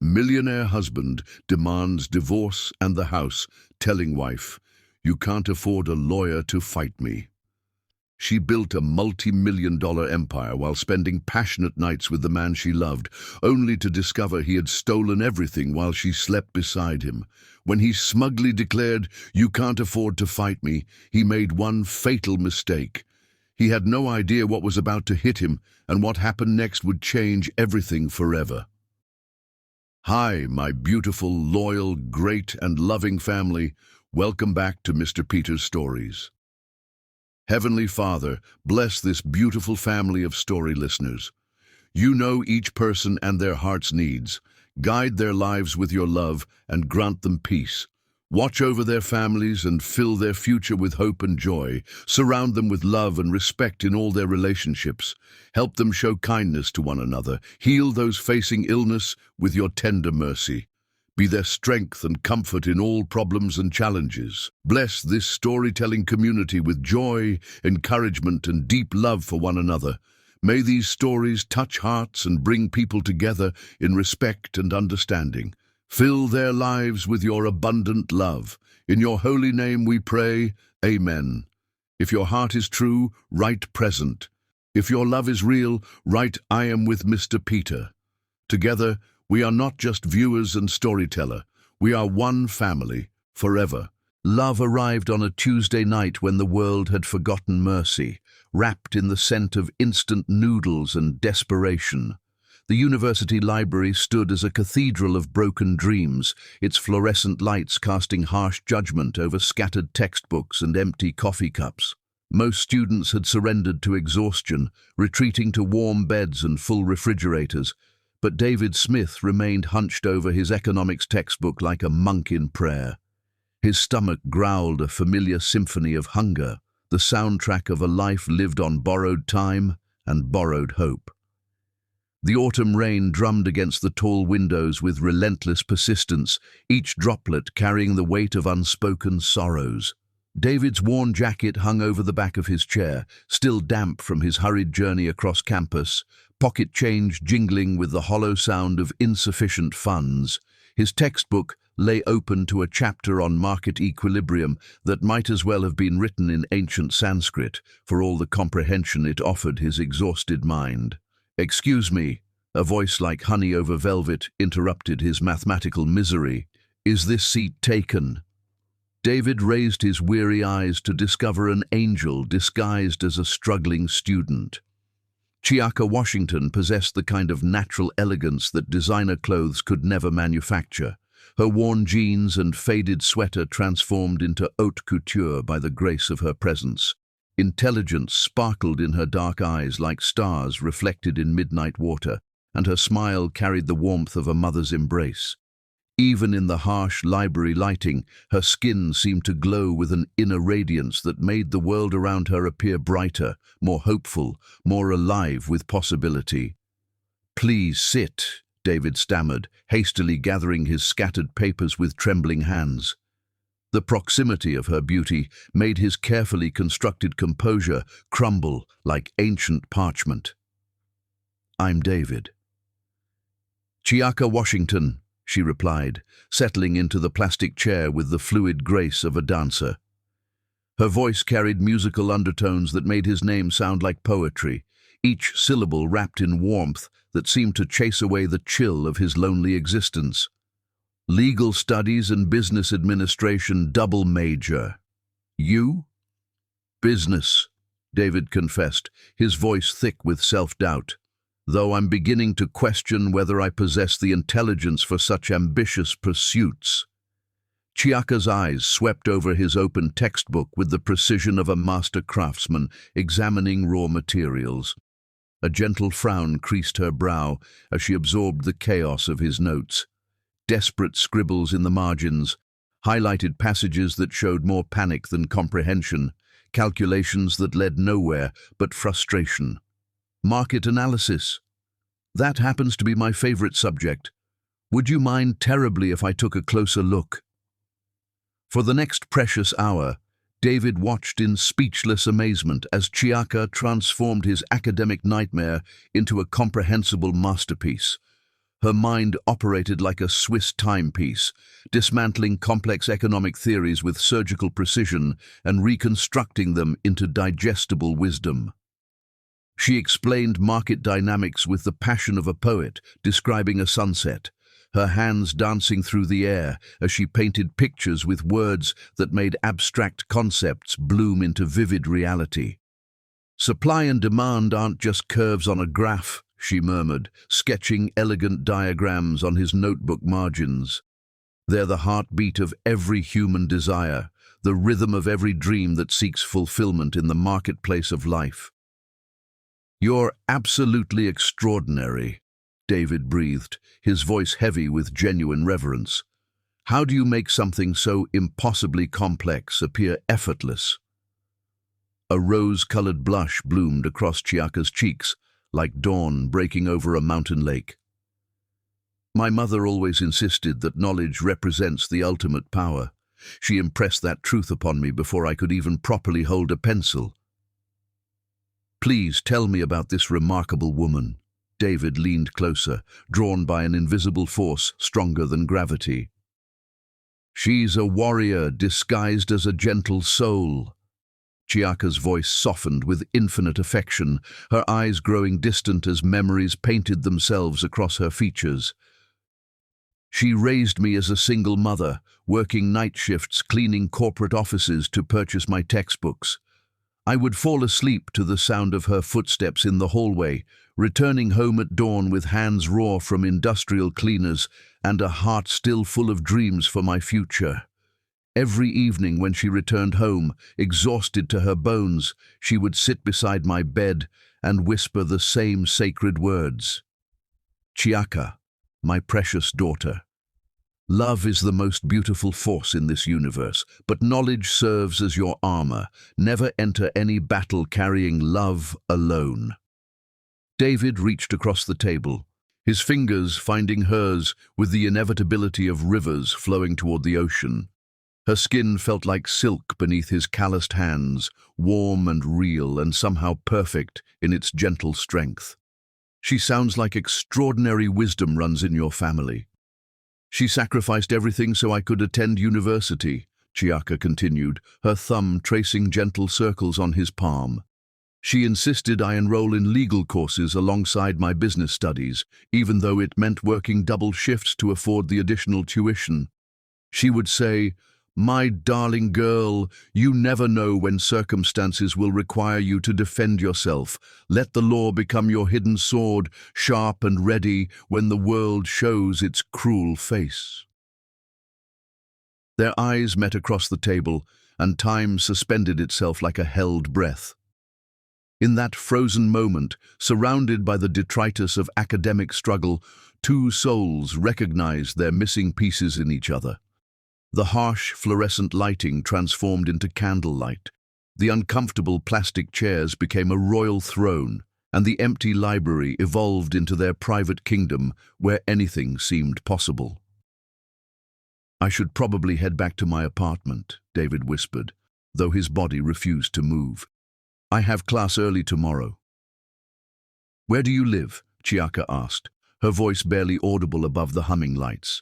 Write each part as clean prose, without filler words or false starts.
Millionaire husband demands divorce and the house, telling wife, "You can't afford a lawyer to fight me." She built a multi-million-dollar empire while spending passionate nights with the man she loved, only to discover he had stolen everything while she slept beside him. When he smugly declared, "You can't afford to fight me," he made one fatal mistake. He had no idea what was about to hit him, and what happened next would change everything forever. Hi, my beautiful, loyal, great, and loving family. Welcome back to Mr. Peter's Stories. Heavenly Father, bless this beautiful family of story listeners. You know each person and their heart's needs. Guide their lives with your love and grant them peace. Watch over their families and fill their future with hope and joy. Surround them with love and respect in all their relationships. Help them show kindness to one another. Heal those facing illness with your tender mercy. Be their strength and comfort in all problems and challenges. Bless this storytelling community with joy, encouragement, and deep love for one another. May these stories touch hearts and bring people together in respect and understanding. Fill their lives with your abundant love. In your holy name we pray, Amen. If your heart is true, write present. If your love is real, write I am with Mr. Peter. Together, we are not just viewers and storyteller. We are one family, forever. Love arrived on a Tuesday night when the world had forgotten mercy, wrapped in the scent of instant noodles and desperation. The university library stood as a cathedral of broken dreams, its fluorescent lights casting harsh judgment over scattered textbooks and empty coffee cups. Most students had surrendered to exhaustion, retreating to warm beds and full refrigerators, but David Smith remained hunched over his economics textbook like a monk in prayer. His stomach growled a familiar symphony of hunger, the soundtrack of a life lived on borrowed time and borrowed hope. The autumn rain drummed against the tall windows with relentless persistence, each droplet carrying the weight of unspoken sorrows. David's worn jacket hung over the back of his chair, still damp from his hurried journey across campus, pocket change jingling with the hollow sound of insufficient funds. His textbook lay open to a chapter on market equilibrium that might as well have been written in ancient Sanskrit, for all the comprehension it offered his exhausted mind. "Excuse me," a voice like honey over velvet interrupted his mathematical misery. "Is this seat taken?" David raised his weary eyes to discover an angel disguised as a struggling student. Chiaka Washington possessed the kind of natural elegance that designer clothes could never manufacture. Her worn jeans and faded sweater transformed into haute couture by the grace of her presence. Intelligence sparkled in her dark eyes like stars reflected in midnight water, and her smile carried the warmth of a mother's embrace. Even in the harsh library lighting, her skin seemed to glow with an inner radiance that made the world around her appear brighter, more hopeful, more alive with possibility. "Please sit," David stammered, hastily gathering his scattered papers with trembling hands. The proximity of her beauty made his carefully constructed composure crumble like ancient parchment. "I'm David." "Chiaka Washington," she replied, settling into the plastic chair with the fluid grace of a dancer. Her voice carried musical undertones that made his name sound like poetry, each syllable wrapped in warmth that seemed to chase away the chill of his lonely existence. "Legal studies and business administration double major. You?" "Business," David confessed, his voice thick with self-doubt, "though I'm beginning to question whether I possess the intelligence for such ambitious pursuits." Chiaka's eyes swept over his open textbook with the precision of a master craftsman examining raw materials. A gentle frown creased her brow as she absorbed the chaos of his notes. Desperate scribbles in the margins, highlighted passages that showed more panic than comprehension, calculations that led nowhere but frustration. "Market analysis. That happens to be my favorite subject. Would you mind terribly if I took a closer look?" For the next precious hour, David watched in speechless amazement as Chiaka transformed his academic nightmare into a comprehensible masterpiece. Her mind operated like a Swiss timepiece, dismantling complex economic theories with surgical precision and reconstructing them into digestible wisdom. She explained market dynamics with the passion of a poet describing a sunset, her hands dancing through the air as she painted pictures with words that made abstract concepts bloom into vivid reality. "Supply and demand aren't just curves on a graph," she murmured, sketching elegant diagrams on his notebook margins. "They're the heartbeat of every human desire, the rhythm of every dream that seeks fulfillment in the marketplace of life." "You're absolutely extraordinary," David breathed, his voice heavy with genuine reverence. "How do you make something so impossibly complex appear effortless?" A rose-colored blush bloomed across Chiaka's cheeks, like dawn breaking over a mountain lake. "My mother always insisted that knowledge represents the ultimate power. She impressed that truth upon me before I could even properly hold a pencil." "Please tell me about this remarkable woman." David leaned closer, drawn by an invisible force stronger than gravity. "She's a warrior disguised as a gentle soul." Chiaka's voice softened with infinite affection, her eyes growing distant as memories painted themselves across her features. "She raised me as a single mother, working night shifts cleaning corporate offices to purchase my textbooks. I would fall asleep to the sound of her footsteps in the hallway, returning home at dawn with hands raw from industrial cleaners and a heart still full of dreams for my future. Every evening when she returned home, exhausted to her bones, she would sit beside my bed and whisper the same sacred words. "Chiaka, my precious daughter. Love is the most beautiful force in this universe, but knowledge serves as your armor. Never enter any battle carrying love alone." David reached across the table, his fingers finding hers with the inevitability of rivers flowing toward the ocean. Her skin felt like silk beneath his calloused hands, warm and real and somehow perfect in its gentle strength. "She sounds like extraordinary wisdom runs in your family." "She sacrificed everything so I could attend university," Chiaka continued, her thumb tracing gentle circles on his palm. "She insisted I enroll in legal courses alongside my business studies, even though it meant working double shifts to afford the additional tuition. She would say, 'My darling girl, you never know when circumstances will require you to defend yourself. Let the law become your hidden sword, sharp and ready when the world shows its cruel face.'" Their eyes met across the table, and time suspended itself like a held breath. In that frozen moment, surrounded by the detritus of academic struggle, two souls recognized their missing pieces in each other. The harsh fluorescent lighting transformed into candlelight. The uncomfortable plastic chairs became a royal throne, and the empty library evolved into their private kingdom where anything seemed possible. "I should probably head back to my apartment," David whispered, though his body refused to move. "I have class early tomorrow." "Where do you live?" Chiaka asked, her voice barely audible above the humming lights.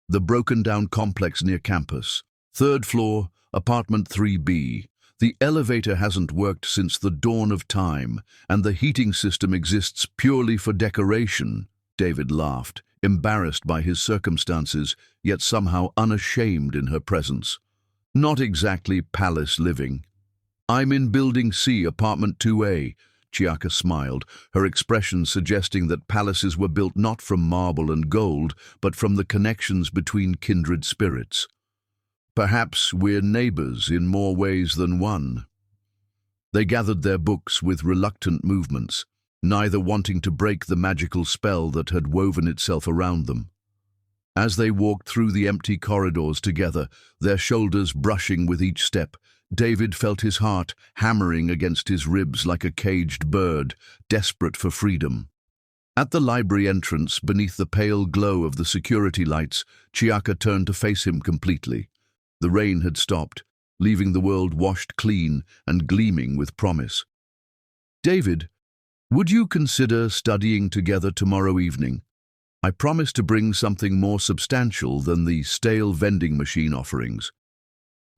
"The broken-down complex near campus. 3rd floor, apartment 3B. The elevator hasn't worked since the dawn of time, and the heating system exists purely for decoration." David laughed, embarrassed by his circumstances, yet somehow unashamed in her presence. "Not exactly palace living." "I'm in Building C, apartment 2A. Chiaka smiled, her expression suggesting that palaces were built not from marble and gold, but from the connections between kindred spirits. "Perhaps we're neighbors in more ways than one." They gathered their books with reluctant movements, neither wanting to break the magical spell that had woven itself around them. As they walked through the empty corridors together, their shoulders brushing with each step, David felt his heart hammering against his ribs like a caged bird, desperate for freedom. At the library entrance, beneath the pale glow of the security lights, Chiaka turned to face him completely. The rain had stopped, leaving the world washed clean and gleaming with promise. "David, would you consider studying together tomorrow evening? I promise to bring something more substantial than the stale vending machine offerings.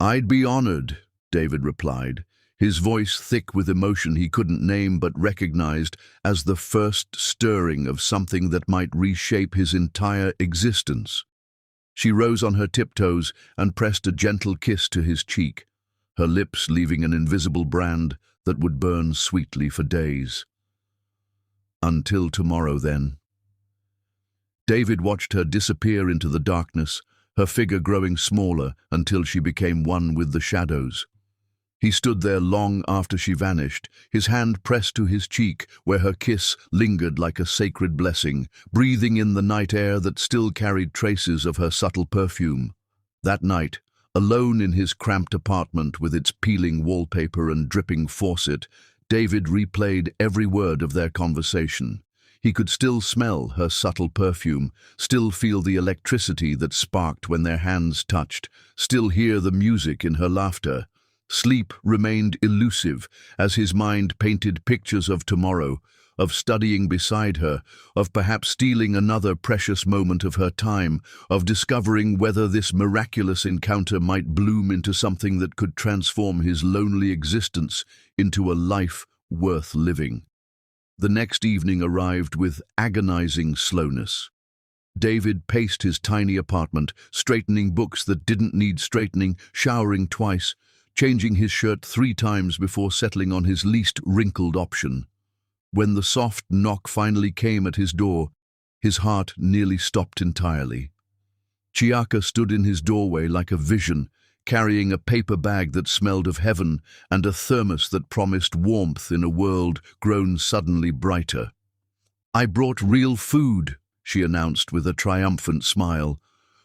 I'd be honored, David replied, his voice thick with emotion he couldn't name but recognized as the first stirring of something that might reshape his entire existence. She rose on her tiptoes and pressed a gentle kiss to his cheek, her lips leaving an invisible brand that would burn sweetly for days. Until tomorrow, then. David watched her disappear into the darkness, her figure growing smaller until she became one with the shadows. He stood there long after she vanished, his hand pressed to his cheek where her kiss lingered like a sacred blessing, breathing in the night air that still carried traces of her subtle perfume. That night, alone in his cramped apartment with its peeling wallpaper and dripping faucet, David replayed every word of their conversation. He could still smell her subtle perfume, still feel the electricity that sparked when their hands touched, still hear the music in her laughter. Sleep remained elusive as his mind painted pictures of tomorrow, of studying beside her, of perhaps stealing another precious moment of her time, of discovering whether this miraculous encounter might bloom into something that could transform his lonely existence into a life worth living. The next evening arrived with agonizing slowness. David paced his tiny apartment, straightening books that didn't need straightening, showering twice, changing his shirt 3 times before settling on his least wrinkled option. When the soft knock finally came at his door, his heart nearly stopped entirely. Chiaka stood in his doorway like a vision, carrying a paper bag that smelled of heaven and a thermos that promised warmth in a world grown suddenly brighter. "I brought real food," she announced with a triumphant smile.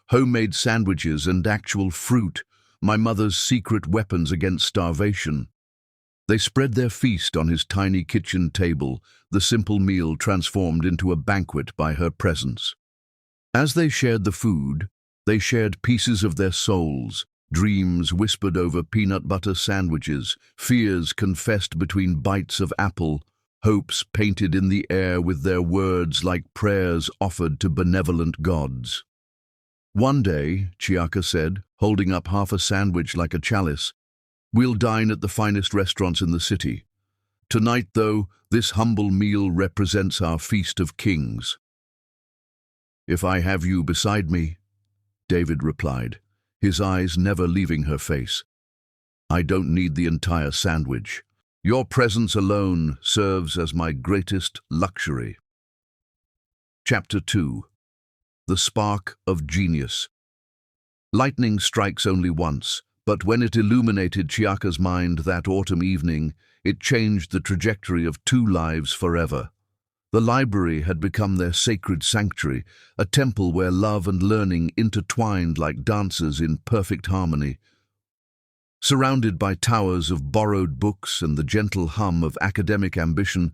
"Homemade sandwiches and actual fruit, my mother's secret weapons against starvation." They spread their feast on his tiny kitchen table, the simple meal transformed into a banquet by her presence. As they shared the food, they shared pieces of their souls, dreams whispered over peanut butter sandwiches, fears confessed between bites of apple, hopes painted in the air with their words like prayers offered to benevolent gods. "One day," Chiaka said, holding up half a sandwich like a chalice, "we'll dine at the finest restaurants in the city. Tonight, though, this humble meal represents our feast of kings." "If I have you beside me," David replied, his eyes never leaving her face, "I don't need the entire sandwich. Your presence alone serves as my greatest luxury." Chapter 2. The Spark of Genius. Lightning strikes only once, but when it illuminated Chiaka's mind that autumn evening, it changed the trajectory of 2 lives forever. The library had become their sacred sanctuary, a temple where love and learning intertwined like dancers in perfect harmony. Surrounded by towers of borrowed books and the gentle hum of academic ambition,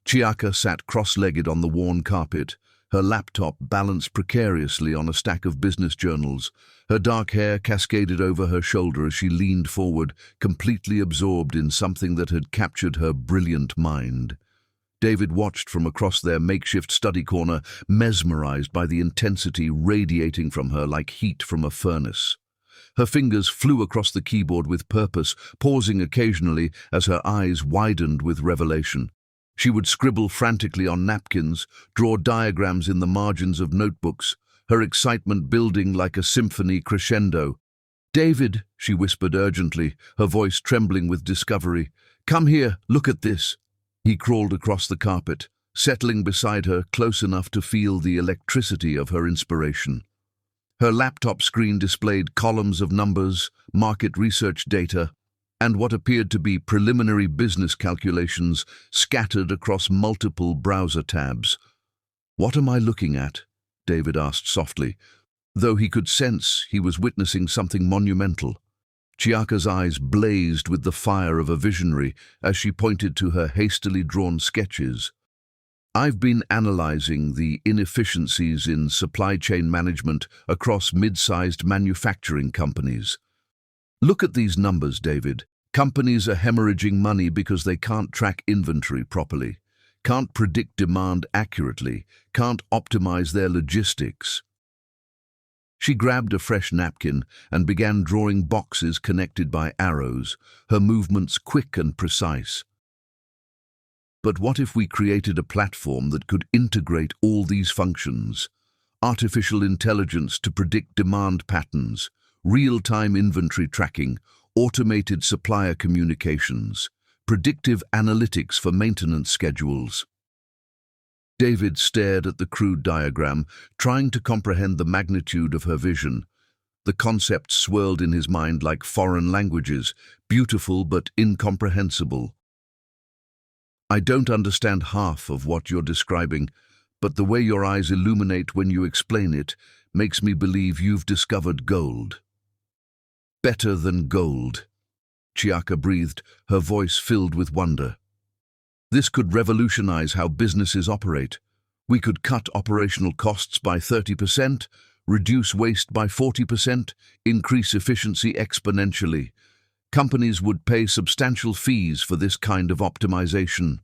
Chiaka sat cross-legged on the worn carpet, her laptop balanced precariously on a stack of business journals. Her dark hair cascaded over her shoulder as she leaned forward, completely absorbed in something that had captured her brilliant mind. David watched from across their makeshift study corner, mesmerized by the intensity radiating from her like heat from a furnace. Her fingers flew across the keyboard with purpose, pausing occasionally as her eyes widened with revelation. She would scribble frantically on napkins, draw diagrams in the margins of notebooks, her excitement building like a symphony crescendo. "David," she whispered urgently, her voice trembling with discovery, "come here, look at this." He crawled across the carpet, settling beside her close enough to feel the electricity of her inspiration. Her laptop screen displayed columns of numbers, market research data, and what appeared to be preliminary business calculations scattered across multiple browser tabs. "What am I looking at?" David asked softly, though he could sense he was witnessing something monumental. Chiaka's eyes blazed with the fire of a visionary as she pointed to her hastily drawn sketches. "I've been analyzing the inefficiencies in supply chain management across mid-sized manufacturing companies. Look at these numbers, David. Companies are hemorrhaging money because they can't track inventory properly. can't predict demand accurately, can't optimize their logistics. She grabbed a fresh napkin and began drawing boxes connected by arrows, her movements quick and precise. But what if we created a platform that could integrate all these functions? Artificial intelligence to predict demand patterns, real-time inventory tracking, automated supplier communications, predictive analytics for maintenance schedules. David stared at the crude diagram, trying to comprehend the magnitude of her vision. The concepts swirled in his mind like foreign languages, beautiful but incomprehensible. "I don't understand half of what you're describing, but the way your eyes illuminate when you explain it makes me believe you've discovered gold." "Better than gold," Chiaka breathed, her voice filled with wonder. "This could revolutionize how businesses operate. We could cut operational costs by 30%, reduce waste by 40%, increase efficiency exponentially. Companies would pay substantial fees for this kind of optimization."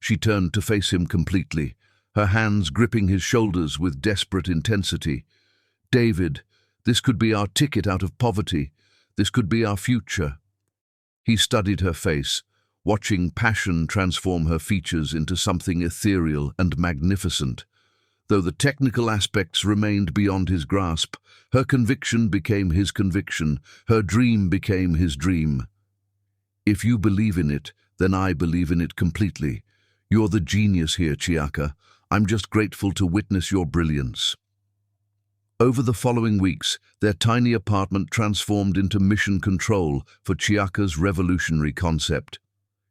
She turned to face him completely, her hands gripping his shoulders with desperate intensity. "David, this could be our ticket out of poverty. This could be our future." He studied her face, watching passion transform her features into something ethereal and magnificent. Though the technical aspects remained beyond his grasp, her conviction became his conviction, her dream became his dream. "If you believe in it, then I believe in it completely. You're the genius here, Chiaka. I'm just grateful to witness your brilliance." Over the following weeks, their tiny apartment transformed into mission control for Chiaka's revolutionary concept.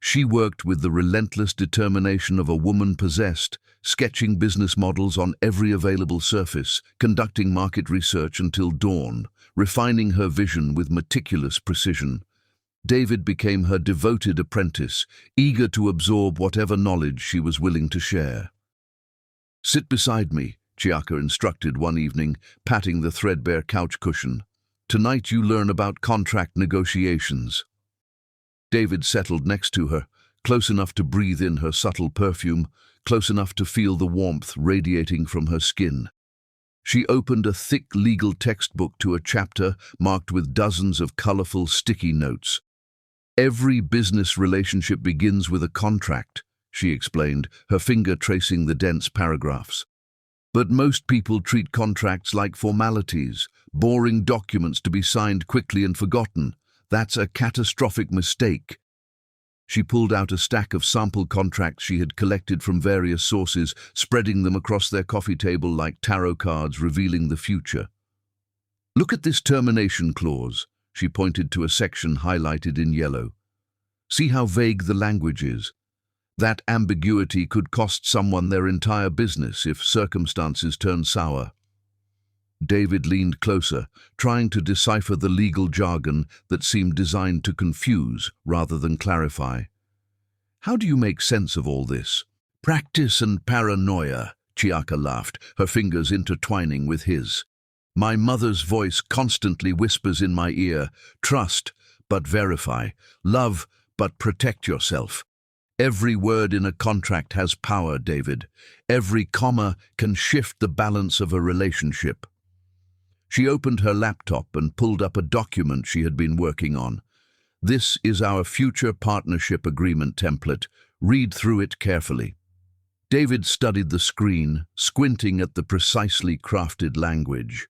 She worked with the relentless determination of a woman possessed, sketching business models on every available surface, conducting market research until dawn, refining her vision with meticulous precision. David became her devoted apprentice, eager to absorb whatever knowledge she was willing to share. "Sit beside me," Chiaka instructed one evening, patting the threadbare couch cushion. "Tonight you learn about contract negotiations." David settled next to her, close enough to breathe in her subtle perfume, close enough to feel the warmth radiating from her skin. She opened a thick legal textbook to a chapter marked with dozens of colorful sticky notes. "Every business relationship begins with a contract," she explained, her finger tracing the dense paragraphs. "But most people treat contracts like formalities, boring documents to be signed quickly and forgotten. That's a catastrophic mistake." She pulled out a stack of sample contracts she had collected from various sources, spreading them across their coffee table like tarot cards revealing the future. "Look at this termination clause," she pointed to a section highlighted in yellow. "See how vague the language is. That ambiguity could cost someone their entire business if circumstances turn sour." David leaned closer, trying to decipher the legal jargon that seemed designed to confuse rather than clarify. "How do you make sense of all this?" "Practice and paranoia," Chiaka laughed, her fingers intertwining with his. "My mother's voice constantly whispers in my ear, 'Trust, but verify. Love, but protect yourself.' Every word in a contract has power, David. Every comma can shift the balance of a relationship." She opened her laptop and pulled up a document she had been working on. "This is our future partnership agreement template. Read through it carefully." David studied the screen, squinting at the precisely crafted language.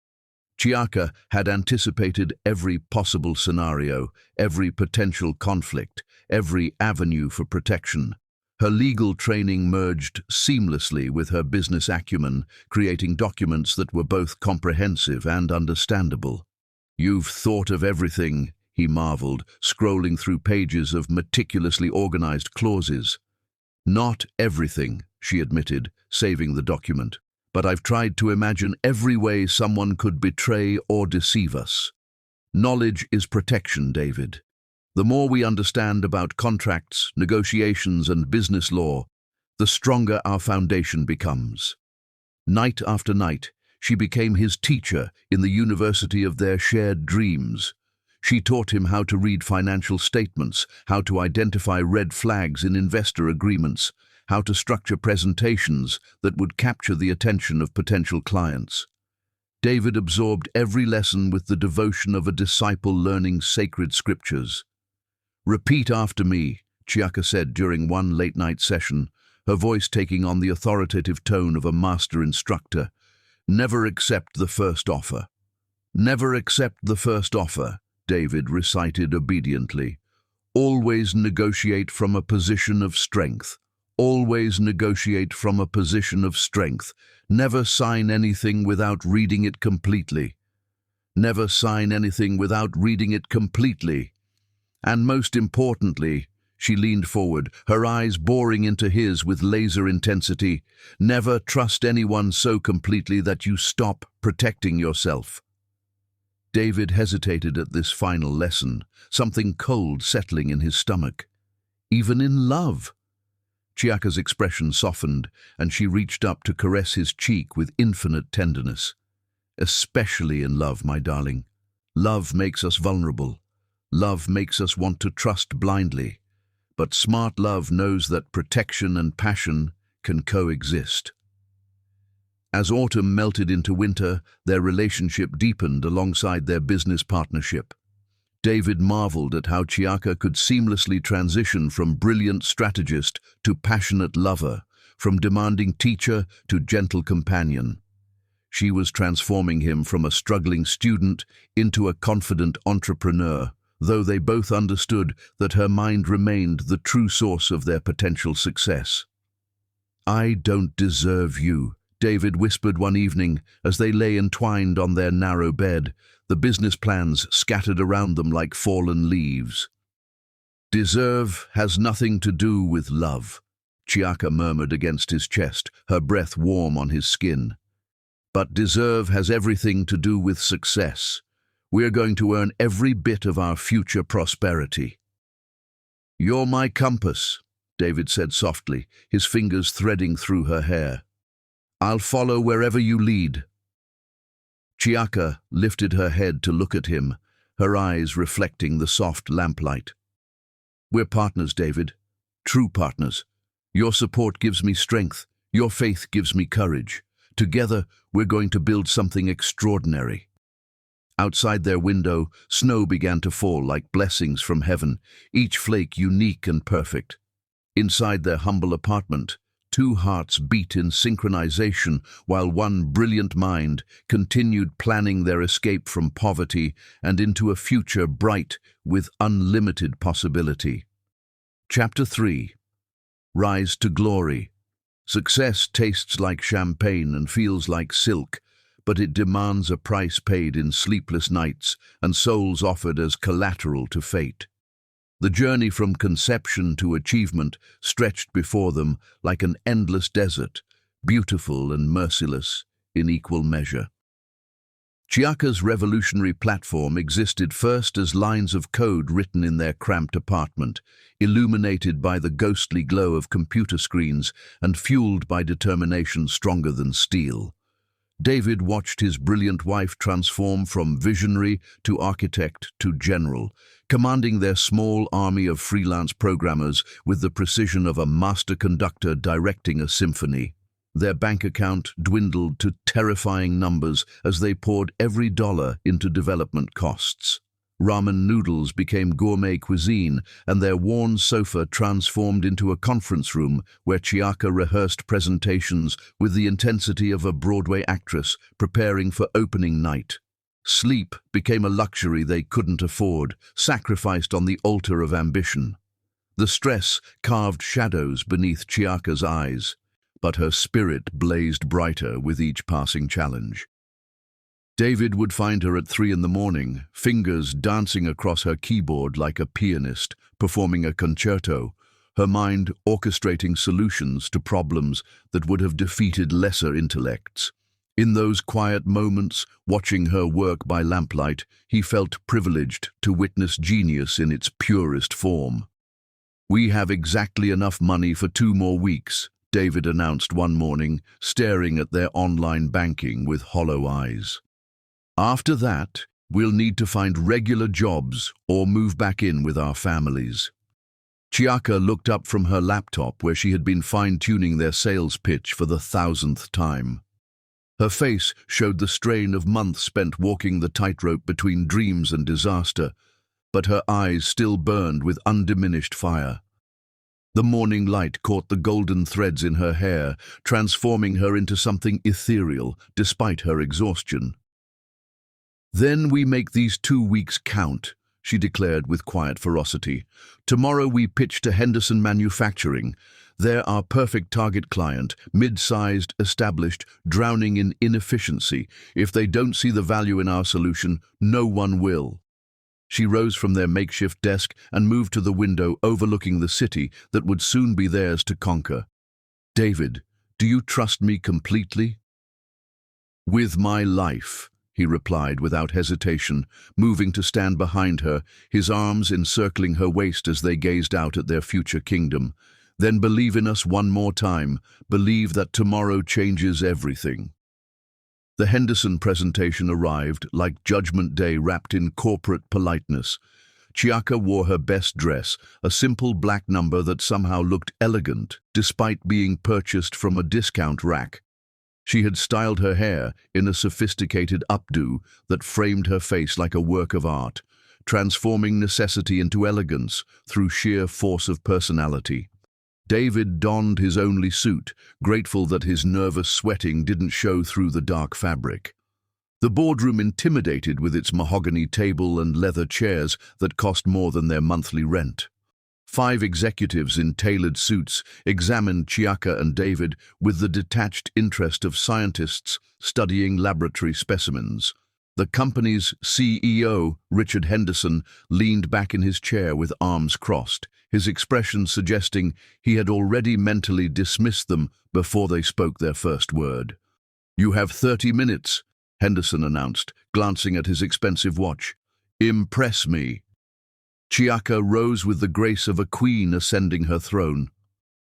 Chiaka had anticipated every possible scenario, every potential conflict, every avenue for protection. Her legal training merged seamlessly with her business acumen, creating documents that were both comprehensive and understandable. "You've thought of everything," he marveled, scrolling through pages of meticulously organized clauses. "Not everything," she admitted, saving the document. "But I've tried to imagine every way someone could betray or deceive us. Knowledge is protection, David. The more we understand about contracts, negotiations, and business law, the stronger our foundation becomes." Night after night, she became his teacher in the university of their shared dreams. She taught him how to read financial statements, how to identify red flags in investor agreements, how to structure presentations that would capture the attention of potential clients. David absorbed every lesson with the devotion of a disciple learning sacred scriptures. "Repeat after me," Chiaka said during one late-night session, her voice taking on the authoritative tone of a master instructor. "Never accept the first offer." "Never accept the first offer," David recited obediently. "Always negotiate from a position of strength. Always negotiate from a position of strength. Never sign anything without reading it completely. Never sign anything without reading it completely. And most importantly," she leaned forward, her eyes boring into his with laser intensity, "never trust anyone so completely that you stop protecting yourself." David hesitated at this final lesson, something cold settling in his stomach. Even in love? Chiaka's expression softened, and she reached up to caress his cheek with infinite tenderness. "Especially in love, my darling. Love makes us vulnerable. Love makes us want to trust blindly. But smart love knows that protection and passion can coexist." As autumn melted into winter, their relationship deepened alongside their business partnership. David marveled at how Chiaka could seamlessly transition from brilliant strategist to passionate lover, from demanding teacher to gentle companion. She was transforming him from a struggling student into a confident entrepreneur, though they both understood that her mind remained the true source of their potential success. "I don't deserve you," David whispered one evening as they lay entwined on their narrow bed, the business plans scattered around them like fallen leaves. "Deserve has nothing to do with love," Chiaka murmured against his chest, her breath warm on his skin. "But deserve has everything to do with success. We're going to earn every bit of our future prosperity." "You're my compass," David said softly, his fingers threading through her hair. "I'll follow wherever you lead." Chiaka lifted her head to look at him, her eyes reflecting the soft lamplight. "We're partners, David. True partners. Your support gives me strength. Your faith gives me courage. Together, we're going to build something extraordinary." Outside their window, snow began to fall like blessings from heaven, each flake unique and perfect. Inside their humble apartment, two hearts beat in synchronization while one brilliant mind continued planning their escape from poverty and into a future bright with unlimited possibility. Chapter 3. Rise to Glory. Success tastes like champagne and feels like silk, but it demands a price paid in sleepless nights and souls offered as collateral to fate. The journey from conception to achievement stretched before them like an endless desert, beautiful and merciless in equal measure. Chiaka's revolutionary platform existed first as lines of code written in their cramped apartment, illuminated by the ghostly glow of computer screens and fueled by determination stronger than steel. David watched his brilliant wife transform from visionary to architect to general, commanding their small army of freelance programmers with the precision of a master conductor directing a symphony. Their bank account dwindled to terrifying numbers as they poured every dollar into development costs. Ramen noodles became gourmet cuisine, and their worn sofa transformed into a conference room where Chiaka rehearsed presentations with the intensity of a Broadway actress preparing for opening night. Sleep became a luxury they couldn't afford, sacrificed on the altar of ambition. The stress carved shadows beneath Chiaka's eyes, but her spirit blazed brighter with each passing challenge. David would find her at 3 a.m, fingers dancing across her keyboard like a pianist, performing a concerto, her mind orchestrating solutions to problems that would have defeated lesser intellects. In those quiet moments, watching her work by lamplight, he felt privileged to witness genius in its purest form. "We have exactly enough money for 2 more weeks, David announced one morning, staring at their online banking with hollow eyes. "After that, we'll need to find regular jobs or move back in with our families." Chiaka looked up from her laptop where she had been fine-tuning their sales pitch for the 1000th time. Her face showed the strain of months spent walking the tightrope between dreams and disaster, but her eyes still burned with undiminished fire. The morning light caught the golden threads in her hair, transforming her into something ethereal despite her exhaustion. "Then we make these 2 weeks count," she declared with quiet ferocity. "Tomorrow we pitch to Henderson Manufacturing. They're our perfect target client, mid-sized, established, drowning in inefficiency. If they don't see the value in our solution, no one will." She rose from their makeshift desk and moved to the window overlooking the city that would soon be theirs to conquer. "David, do you trust me completely?" "With my life," he replied without hesitation, moving to stand behind her, his arms encircling her waist as they gazed out at their future kingdom. "Then believe in us one more time. Believe that tomorrow changes everything." The Henderson presentation arrived like Judgment Day wrapped in corporate politeness. Chiaka wore her best dress, a simple black number that somehow looked elegant despite being purchased from a discount rack. She had styled her hair in a sophisticated updo that framed her face like a work of art, transforming necessity into elegance through sheer force of personality. David donned his only suit, grateful that his nervous sweating didn't show through the dark fabric. The boardroom intimidated with its mahogany table and leather chairs that cost more than their monthly rent. 5 executives in tailored suits examined Chiaka and David with the detached interest of scientists studying laboratory specimens. The company's CEO, Richard Henderson, leaned back in his chair with arms crossed, his expression suggesting he had already mentally dismissed them before they spoke their first word. "You have 30 minutes, Henderson announced, glancing at his expensive watch. "Impress me." Chiaka rose with the grace of a queen ascending her throne.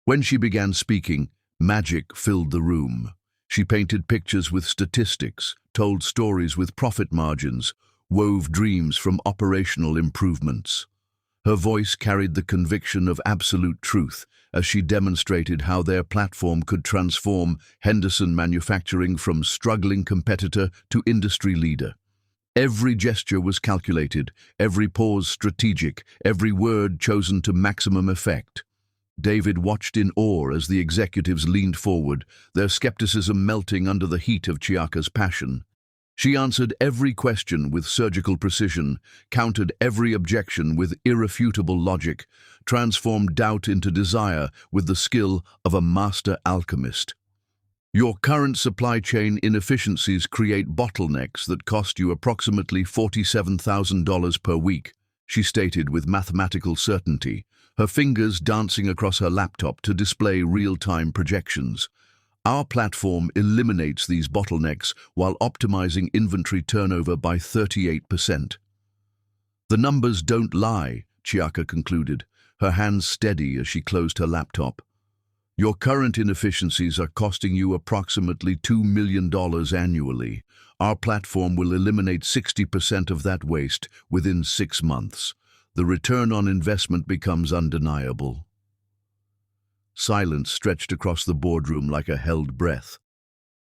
When she began speaking, magic filled the room. She painted pictures with statistics, told stories with profit margins, wove dreams from operational improvements. Her voice carried the conviction of absolute truth as she demonstrated how their platform could transform Henderson Manufacturing from struggling competitor to industry leader. Every gesture was calculated, every pause strategic, every word chosen to maximum effect. David watched in awe as the executives leaned forward, their skepticism melting under the heat of Chiaka's passion. She answered every question with surgical precision, countered every objection with irrefutable logic, transformed doubt into desire with the skill of a master alchemist. "Your current supply chain inefficiencies create bottlenecks that cost you approximately $47,000 per week," she stated with mathematical certainty, her fingers dancing across her laptop to display real-time projections. "Our platform eliminates these bottlenecks while optimizing inventory turnover by 38%. "The numbers don't lie," Chiaka concluded, her hands steady as she closed her laptop. "Your current inefficiencies are costing you approximately $2 million annually. Our platform will eliminate 60% of that waste within 6 months. The return on investment becomes undeniable." Silence stretched across the boardroom like a held breath.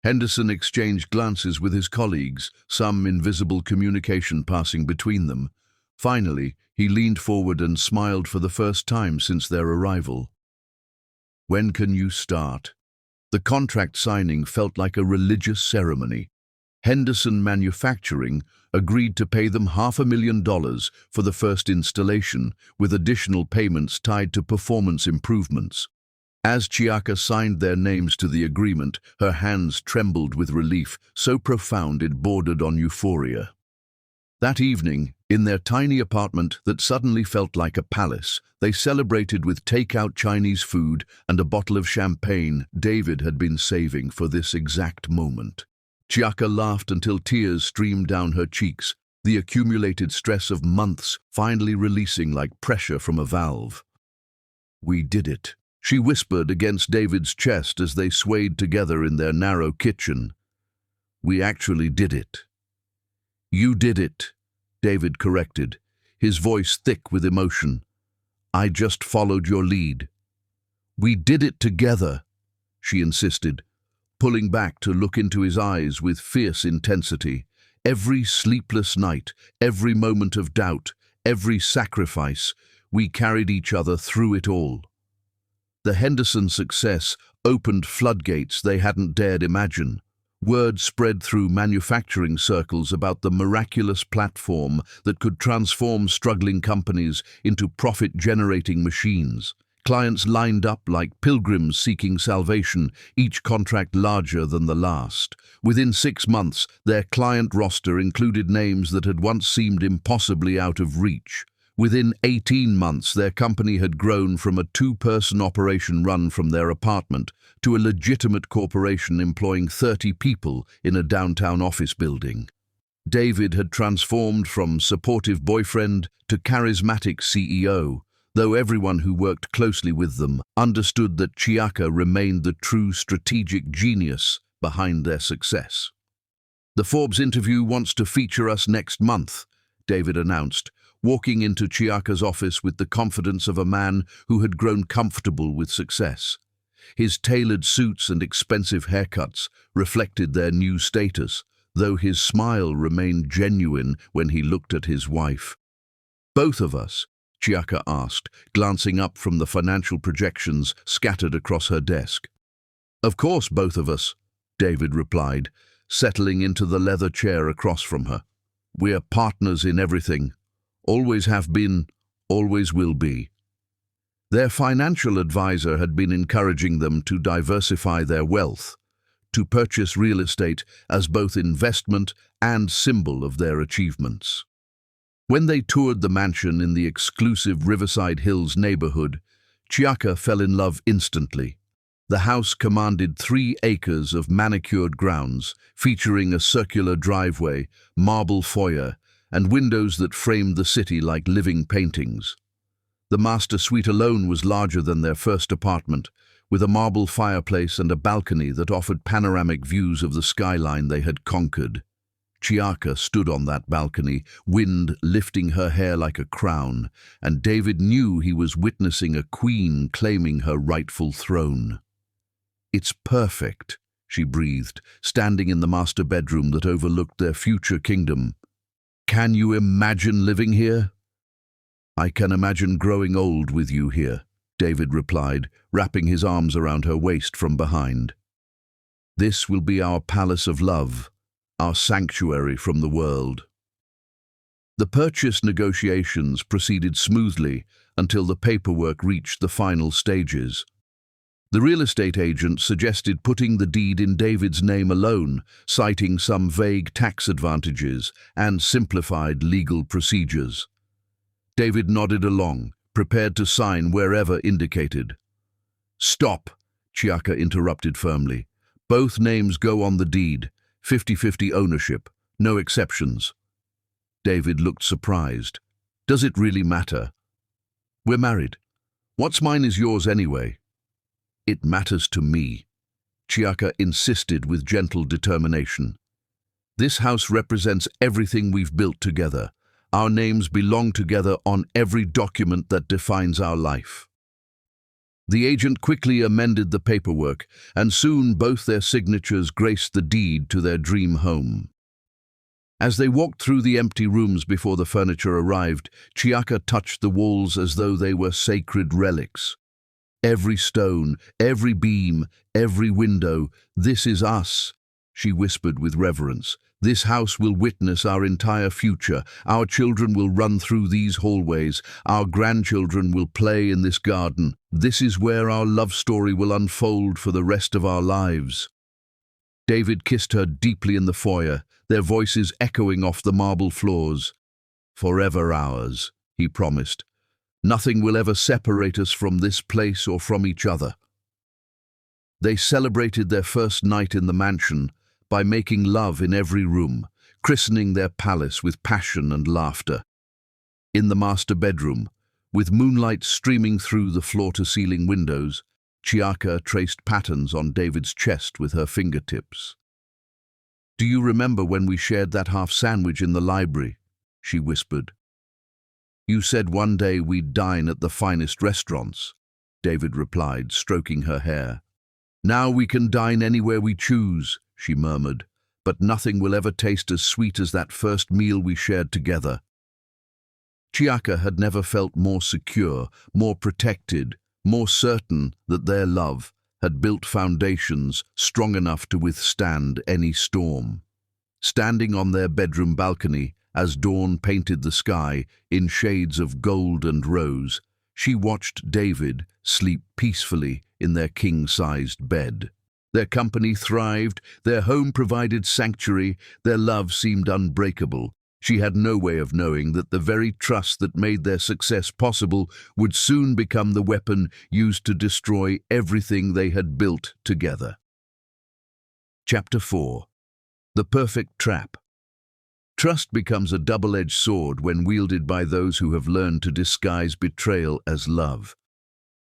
Henderson exchanged glances with his colleagues, some invisible communication passing between them. Finally, he leaned forward and smiled for the first time since their arrival. "When can you start?" The contract signing felt like a religious ceremony. Henderson Manufacturing agreed to pay them $500,000 for the first installation, with additional payments tied to performance improvements. As Chiaka signed their names to the agreement, her hands trembled with relief, so profound it bordered on euphoria. That evening, in their tiny apartment that suddenly felt like a palace, they celebrated with takeout Chinese food and a bottle of champagne David had been saving for this exact moment. Chiaka laughed until tears streamed down her cheeks, the accumulated stress of months finally releasing like pressure from a valve. "We did it," she whispered against David's chest as they swayed together in their narrow kitchen. "We actually did it." "You did it," David corrected, his voice thick with emotion. I just followed your lead. We did it together, she insisted, pulling back to look into his eyes with fierce intensity. Every sleepless night, every moment of doubt, every sacrifice, we carried each other through it all. The Henderson success opened floodgates they hadn't dared imagine. Word spread through manufacturing circles about the miraculous platform that could transform struggling companies into profit-generating machines. Clients lined up like pilgrims seeking salvation, each contract larger than the last. Within 6 months, their client roster included names that had once seemed impossibly out of reach. Within 18 months, their company had grown from a 2-person operation run from their apartment to a legitimate corporation employing 30 people in a downtown office building. David had transformed from supportive boyfriend to charismatic CEO, though everyone who worked closely with them understood that Chiaka remained the true strategic genius behind their success. "The Forbes interview wants to feature us next month," David announced, walking into Chiaka's office with the confidence of a man who had grown comfortable with success. His tailored suits and expensive haircuts reflected their new status, though his smile remained genuine when he looked at his wife. "Both of us?" Chiaka asked, glancing up from the financial projections scattered across her desk. "Of course, both of us," David replied, settling into the leather chair across from her. "We're partners in everything. Always have been, always will be." Their financial advisor had been encouraging them to diversify their wealth, to purchase real estate as both investment and symbol of their achievements. When they toured the mansion in the exclusive Riverside Hills neighborhood, Chiaka fell in love instantly. The house commanded 3 acres of manicured grounds, featuring a circular driveway, marble foyer, and windows that framed the city like living paintings. The master suite alone was larger than their first apartment, with a marble fireplace and a balcony that offered panoramic views of the skyline they had conquered. Chiaka stood on that balcony, wind lifting her hair like a crown, and David knew he was witnessing a queen claiming her rightful throne. "It's perfect," she breathed, standing in the master bedroom that overlooked their future kingdom. "Can you imagine living here?" "I can imagine growing old with you here," David replied, wrapping his arms around her waist from behind. "This will be our palace of love, our sanctuary from the world." The purchase negotiations proceeded smoothly until the paperwork reached the final stages. The real estate agent suggested putting the deed in David's name alone, citing some vague tax advantages and simplified legal procedures. David nodded along, prepared to sign wherever indicated. "Stop," Chiaka interrupted firmly. "Both names go on the deed, 50-50 ownership, no exceptions." David looked surprised. "Does it really matter? We're married. What's mine is yours anyway." "It matters to me," Chiaka insisted with gentle determination. "This house represents everything we've built together. Our names belong together on every document that defines our life." The agent quickly amended the paperwork, and soon both their signatures graced the deed to their dream home. As they walked through the empty rooms before the furniture arrived, Chiaka touched the walls as though they were sacred relics. "Every stone, every beam, every window, this is us," she whispered with reverence. "This house will witness our entire future. Our children will run through these hallways. Our grandchildren will play in this garden. This is where our love story will unfold for the rest of our lives." David kissed her deeply in the foyer, their voices echoing off the marble floors. "Forever ours," he promised. "Nothing will ever separate us from this place or from each other." They celebrated their first night in the mansion by making love in every room, christening their palace with passion and laughter. In the master bedroom, with moonlight streaming through the floor-to-ceiling windows, Chiaka traced patterns on David's chest with her fingertips. "Do you remember when we shared that half sandwich in the library?" she whispered. You said one day we'd dine at the finest restaurants, David replied, stroking her hair. Now we can dine anywhere we choose, she murmured, but nothing will ever taste as sweet as that first meal we shared together. Chiaka had never felt more secure, more protected, more certain that their love had built foundations strong enough to withstand any storm. Standing on their bedroom balcony, as dawn painted the sky in shades of gold and rose, she watched David sleep peacefully in their king-sized bed. Their company thrived, their home provided sanctuary, their love seemed unbreakable. She had no way of knowing that the very trust that made their success possible would soon become the weapon used to destroy everything they had built together. Chapter 4. The Perfect Trap. Trust becomes a double-edged sword when wielded by those who have learned to disguise betrayal as love.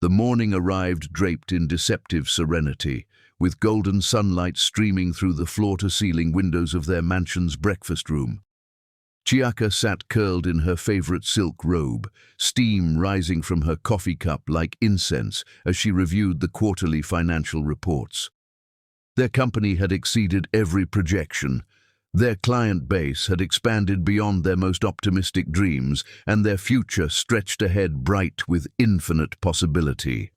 The morning arrived draped in deceptive serenity, with golden sunlight streaming through the floor-to-ceiling windows of their mansion's breakfast room. Chiaka sat curled in her favorite silk robe, steam rising from her coffee cup like incense as she reviewed the quarterly financial reports. Their company had exceeded every projection. Their client base had expanded beyond their most optimistic dreams, and their future stretched ahead bright with infinite possibility.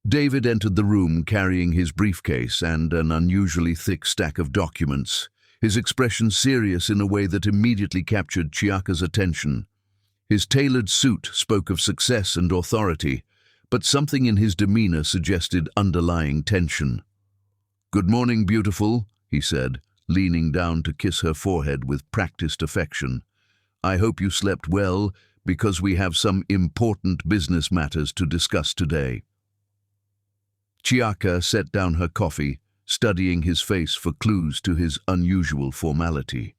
David entered the room carrying his briefcase and an unusually thick stack of documents, his expression serious in a way that immediately captured Chiaka's attention. His tailored suit spoke of success and authority, but something in his demeanor suggested underlying tension. "Good morning, beautiful," he said, leaning down to kiss her forehead with practiced affection. "I hope you slept well, because we have some important business matters to discuss today." Chiaka set down her coffee, studying his face for clues to his unusual formality.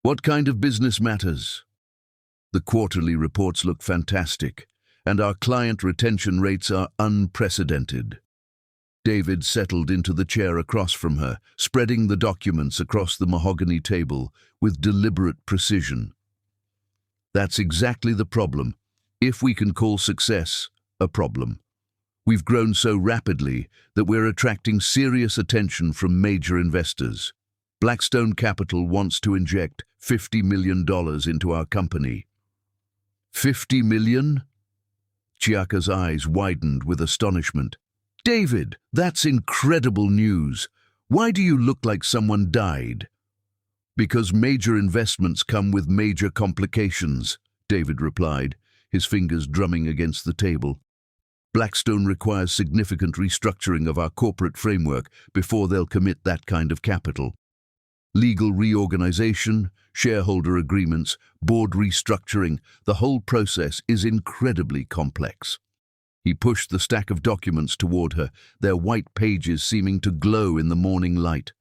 "What kind of business matters?" "The quarterly reports look fantastic, and our client retention rates are unprecedented." David settled into the chair across from her, spreading the documents across the mahogany table with deliberate precision. "That's exactly the problem, if we can call success a problem. We've grown so rapidly that we're attracting serious attention from major investors. Blackstone Capital wants to inject $50 million into our company." "$50 million?" Chiaka's eyes widened with astonishment. "David, that's incredible news. Why do you look like someone died?" "Because major investments come with major complications," David replied, his fingers drumming against the table. "Blackstone requires significant restructuring of our corporate framework before they'll commit that kind of capital. Legal reorganization, shareholder agreements, board restructuring, the whole process is incredibly complex." He pushed the stack of documents toward her, their white pages seeming to glow in the morning light.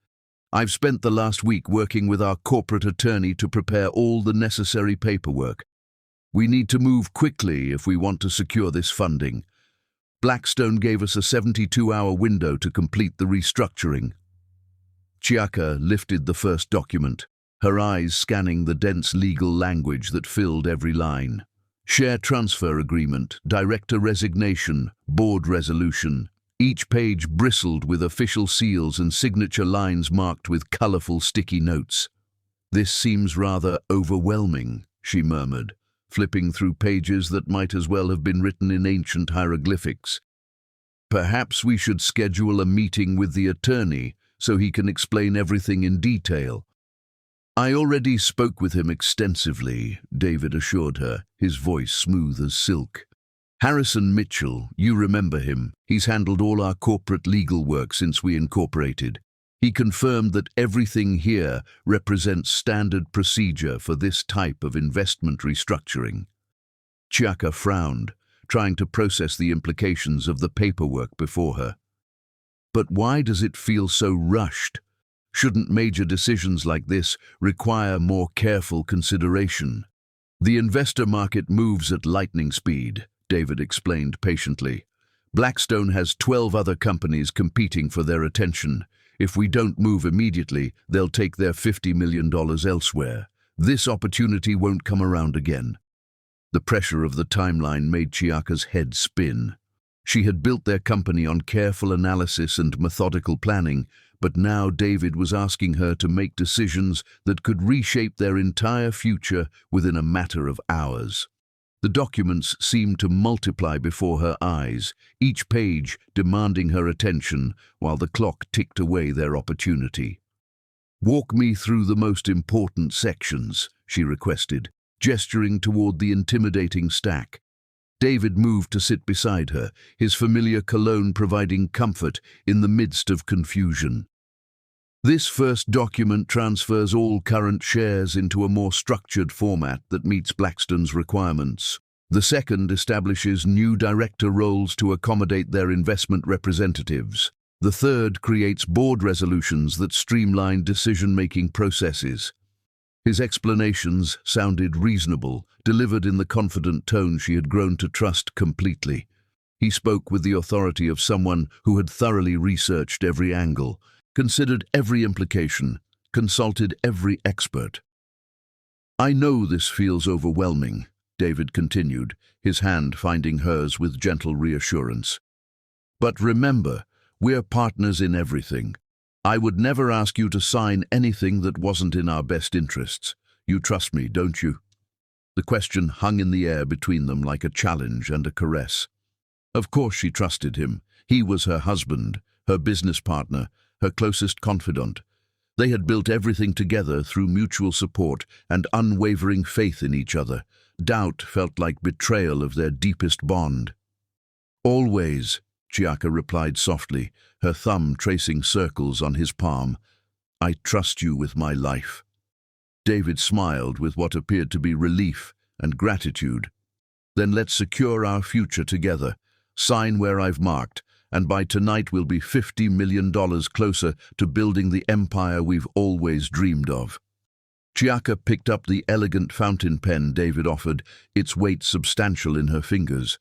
"I've spent the last week working with our corporate attorney to prepare all the necessary paperwork. We need to move quickly if we want to secure this funding. Blackstone gave us a 72-hour window to complete the restructuring." Chiaka lifted the first document, her eyes scanning the dense legal language that filled every line. Share transfer agreement, director resignation, board resolution. Each page bristled with official seals and signature lines marked with colorful sticky notes. "This seems rather overwhelming," she murmured, flipping through pages that might as well have been written in ancient hieroglyphics. "Perhaps we should schedule a meeting with the attorney so he can explain everything in detail." "I already spoke with him extensively," David assured her, his voice smooth as silk. "Harrison Mitchell, you remember him. He's handled all our corporate legal work since we incorporated. He confirmed that everything here represents standard procedure for this type of investment restructuring." Chiaka frowned, trying to process the implications of the paperwork before her. "But why does it feel so rushed? Shouldn't major decisions like this require more careful consideration?" "The investor market moves at lightning speed," David explained patiently. "Blackstone has 12 other companies competing for their attention. If we don't move immediately, they'll take their $50 million elsewhere. This opportunity won't come around again. The pressure of the timeline made Chiaka's head spin. She had built their company on careful analysis and methodical planning, but now David was asking her to make decisions that could reshape their entire future within a matter of hours. The documents seemed to multiply before her eyes, each page demanding her attention while the clock ticked away their opportunity. "Walk me through the most important sections," she requested, gesturing toward the intimidating stack. David moved to sit beside her, his familiar cologne providing comfort in the midst of confusion. "This first document transfers all current shares into a more structured format that meets Blackstone's requirements. The second establishes new director roles to accommodate their investment representatives. The third creates board resolutions that streamline decision-making processes." His explanations sounded reasonable, delivered in the confident tone she had grown to trust completely. He spoke with the authority of someone who had thoroughly researched every angle, considered every implication, consulted every expert. "I know this feels overwhelming," David continued, his hand finding hers with gentle reassurance. "But remember, we're partners in everything. I would never ask you to sign anything that wasn't in our best interests. You trust me, don't you?" The question hung in the air between them like a challenge and a caress. Of course she trusted him. He was her husband, her business partner, her closest confidant. They had built everything together through mutual support and unwavering faith in each other. Doubt felt like betrayal of their deepest bond. "Always," Chiaka replied softly, her thumb tracing circles on his palm. "I trust you with my life." David smiled with what appeared to be relief and gratitude. "Then let's secure our future together. Sign where I've marked, and by tonight we'll be $50 million closer to building the empire we've always dreamed of." Chiaka picked up the elegant fountain pen David offered, its weight substantial in her fingers.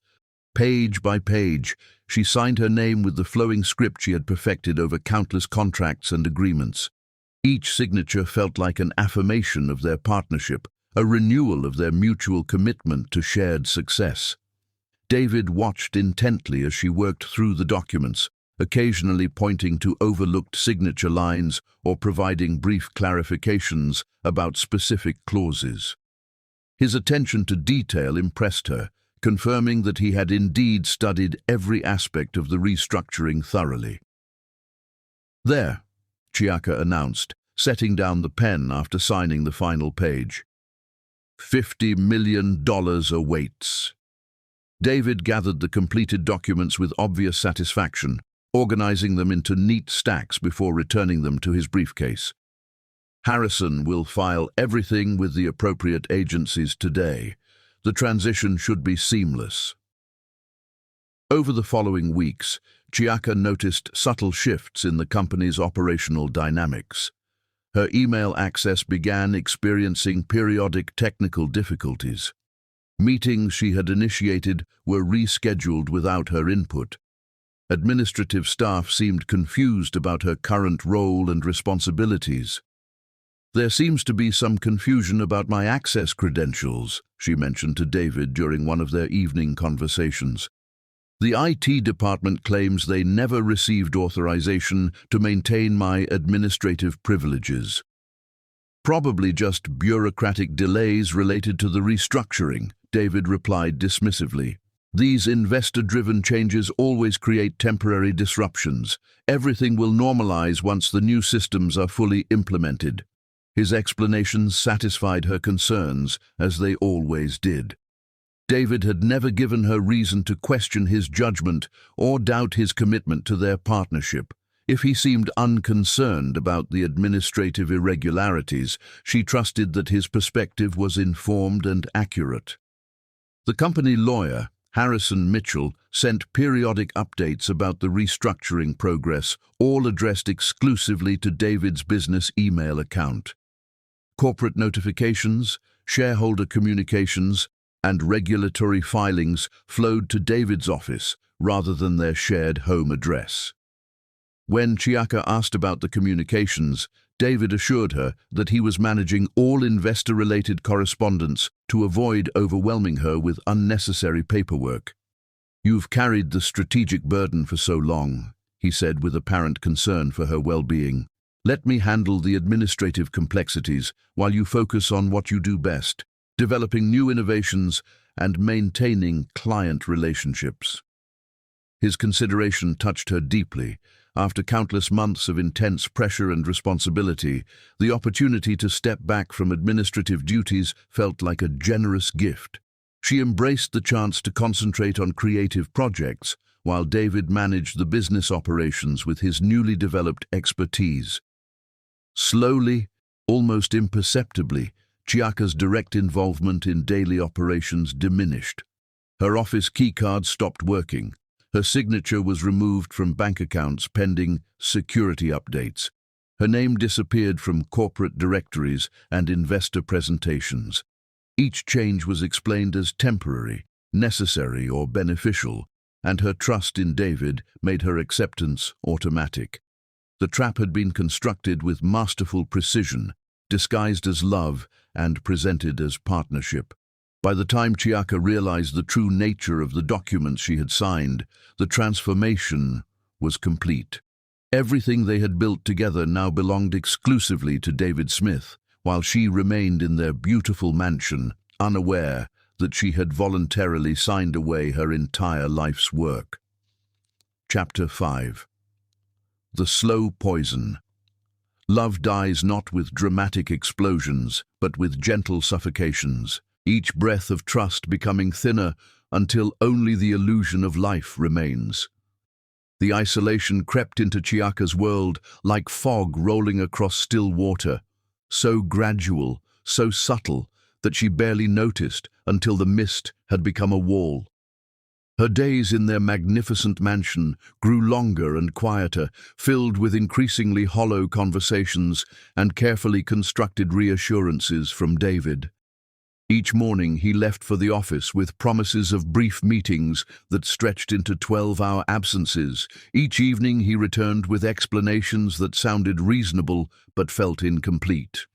Page by page, she signed her name with the flowing script she had perfected over countless contracts and agreements. Each signature felt like an affirmation of their partnership, a renewal of their mutual commitment to shared success. David watched intently as she worked through the documents, occasionally pointing to overlooked signature lines or providing brief clarifications about specific clauses. His attention to detail impressed her, confirming that he had indeed studied every aspect of the restructuring thoroughly. "There," Chiaka announced, setting down the pen after signing the final page. $50 million awaits." David gathered the completed documents with obvious satisfaction, organizing them into neat stacks before returning them to his briefcase. "Harrison will file everything with the appropriate agencies today. The transition should be seamless." Over the following weeks, Chiaka noticed subtle shifts in the company's operational dynamics. Her email access began experiencing periodic technical difficulties. Meetings she had initiated were rescheduled without her input. Administrative staff seemed confused about her current role and responsibilities. "There seems to be some confusion about my access credentials," she mentioned to David during one of their evening conversations. "The IT department claims they never received authorization to maintain my administrative privileges." "Probably just bureaucratic delays related to the restructuring," David replied dismissively. "These investor-driven changes always create temporary disruptions. Everything will normalize once the new systems are fully implemented." His explanations satisfied her concerns, as they always did. David had never given her reason to question his judgment or doubt his commitment to their partnership. If he seemed unconcerned about the administrative irregularities, she trusted that his perspective was informed and accurate. The company lawyer, Harrison Mitchell, sent periodic updates about the restructuring progress, all addressed exclusively to David's business email account. Corporate notifications, shareholder communications, and regulatory filings flowed to David's office rather than their shared home address. When Chiaka asked about the communications, David assured her that he was managing all investor-related correspondence to avoid overwhelming her with unnecessary paperwork. "You've carried the strategic burden for so long," he said with apparent concern for her well-being. "Let me handle the administrative complexities while you focus on what you do best, developing new innovations and maintaining client relationships." His consideration touched her deeply. After countless months of intense pressure and responsibility, the opportunity to step back from administrative duties felt like a generous gift. She embraced the chance to concentrate on creative projects, while David managed the business operations with his newly developed expertise. Slowly, almost imperceptibly, Chiaka's direct involvement in daily operations diminished. Her office keycard stopped working. Her signature was removed from bank accounts pending security updates. Her name disappeared from corporate directories and investor presentations. Each change was explained as temporary, necessary, or beneficial, and her trust in David made her acceptance automatic. The trap had been constructed with masterful precision, disguised as love and presented as partnership. By the time Chiaka realized the true nature of the documents she had signed, the transformation was complete. Everything they had built together now belonged exclusively to David Smith, while she remained in their beautiful mansion, unaware that she had voluntarily signed away her entire life's work. Chapter 5. The Slow Poison. Love dies not with dramatic explosions, but with gentle suffocations, each breath of trust becoming thinner until only the illusion of life remains. The isolation crept into Chiaka's world like fog rolling across still water, so gradual, so subtle, that she barely noticed until the mist had become a wall. Her days in their magnificent mansion grew longer and quieter, filled with increasingly hollow conversations and carefully constructed reassurances from David. Each morning he left for the office with promises of brief meetings that stretched into 12-hour absences. Each evening he returned with explanations that sounded reasonable but felt incomplete.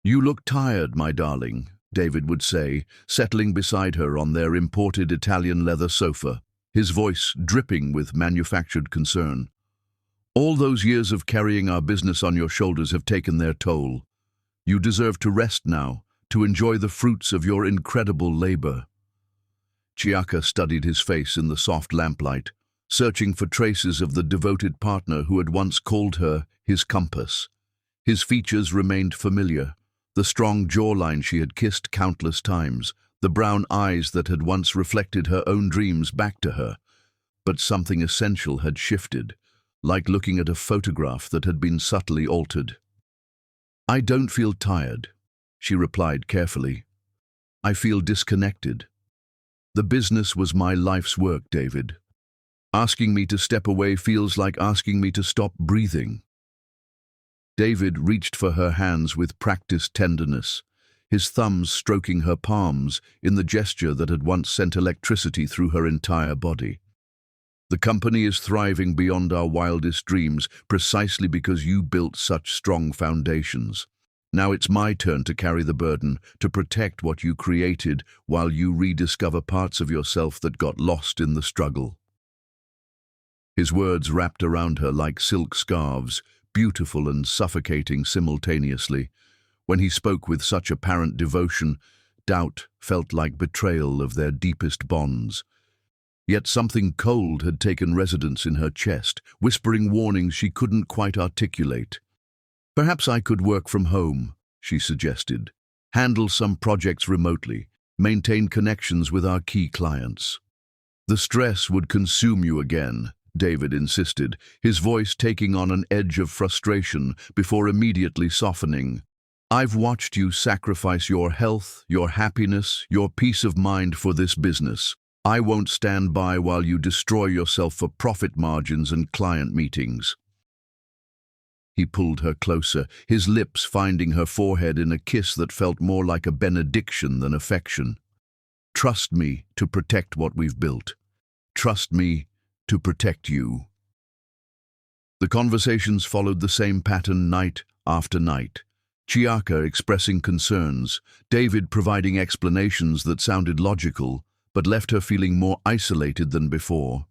"You look tired, my darling," David would say, settling beside her on their imported Italian leather sofa, his voice dripping with manufactured concern. "All those years of carrying our business on your shoulders have taken their toll. You deserve to rest now, to enjoy the fruits of your incredible labor." Chiaka studied his face in the soft lamplight, searching for traces of the devoted partner who had once called her his compass. His features remained familiar, the strong jawline she had kissed countless times, the brown eyes that had once reflected her own dreams back to her. But something essential had shifted, like looking at a photograph that had been subtly altered. "I don't feel tired," she replied carefully. "I feel disconnected. The business was my life's work, David. Asking me to step away feels like asking me to stop breathing." David reached for her hands with practiced tenderness, his thumbs stroking her palms in the gesture that had once sent electricity through her entire body. "The company is thriving beyond our wildest dreams precisely because you built such strong foundations. Now it's my turn to carry the burden, to protect what you created while you rediscover parts of yourself that got lost in the struggle." His words wrapped around her like silk scarves, beautiful and suffocating simultaneously. When he spoke with such apparent devotion, doubt felt like betrayal of their deepest bonds. Yet something cold had taken residence in her chest, whispering warnings she couldn't quite articulate. "Perhaps I could work from home," she suggested. "Handle some projects remotely, maintain connections with our key clients." "The stress would consume you again," David insisted, his voice taking on an edge of frustration before immediately softening. "I've watched you sacrifice your health, your happiness, your peace of mind for this business. I won't stand by while you destroy yourself for profit margins and client meetings." He pulled her closer, his lips finding her forehead in a kiss that felt more like a benediction than affection. "Trust me to protect what we've built. Trust me to protect you." The conversations followed the same pattern night after night. Chiaka expressing concerns, David providing explanations that sounded logical, but left her feeling more isolated than before.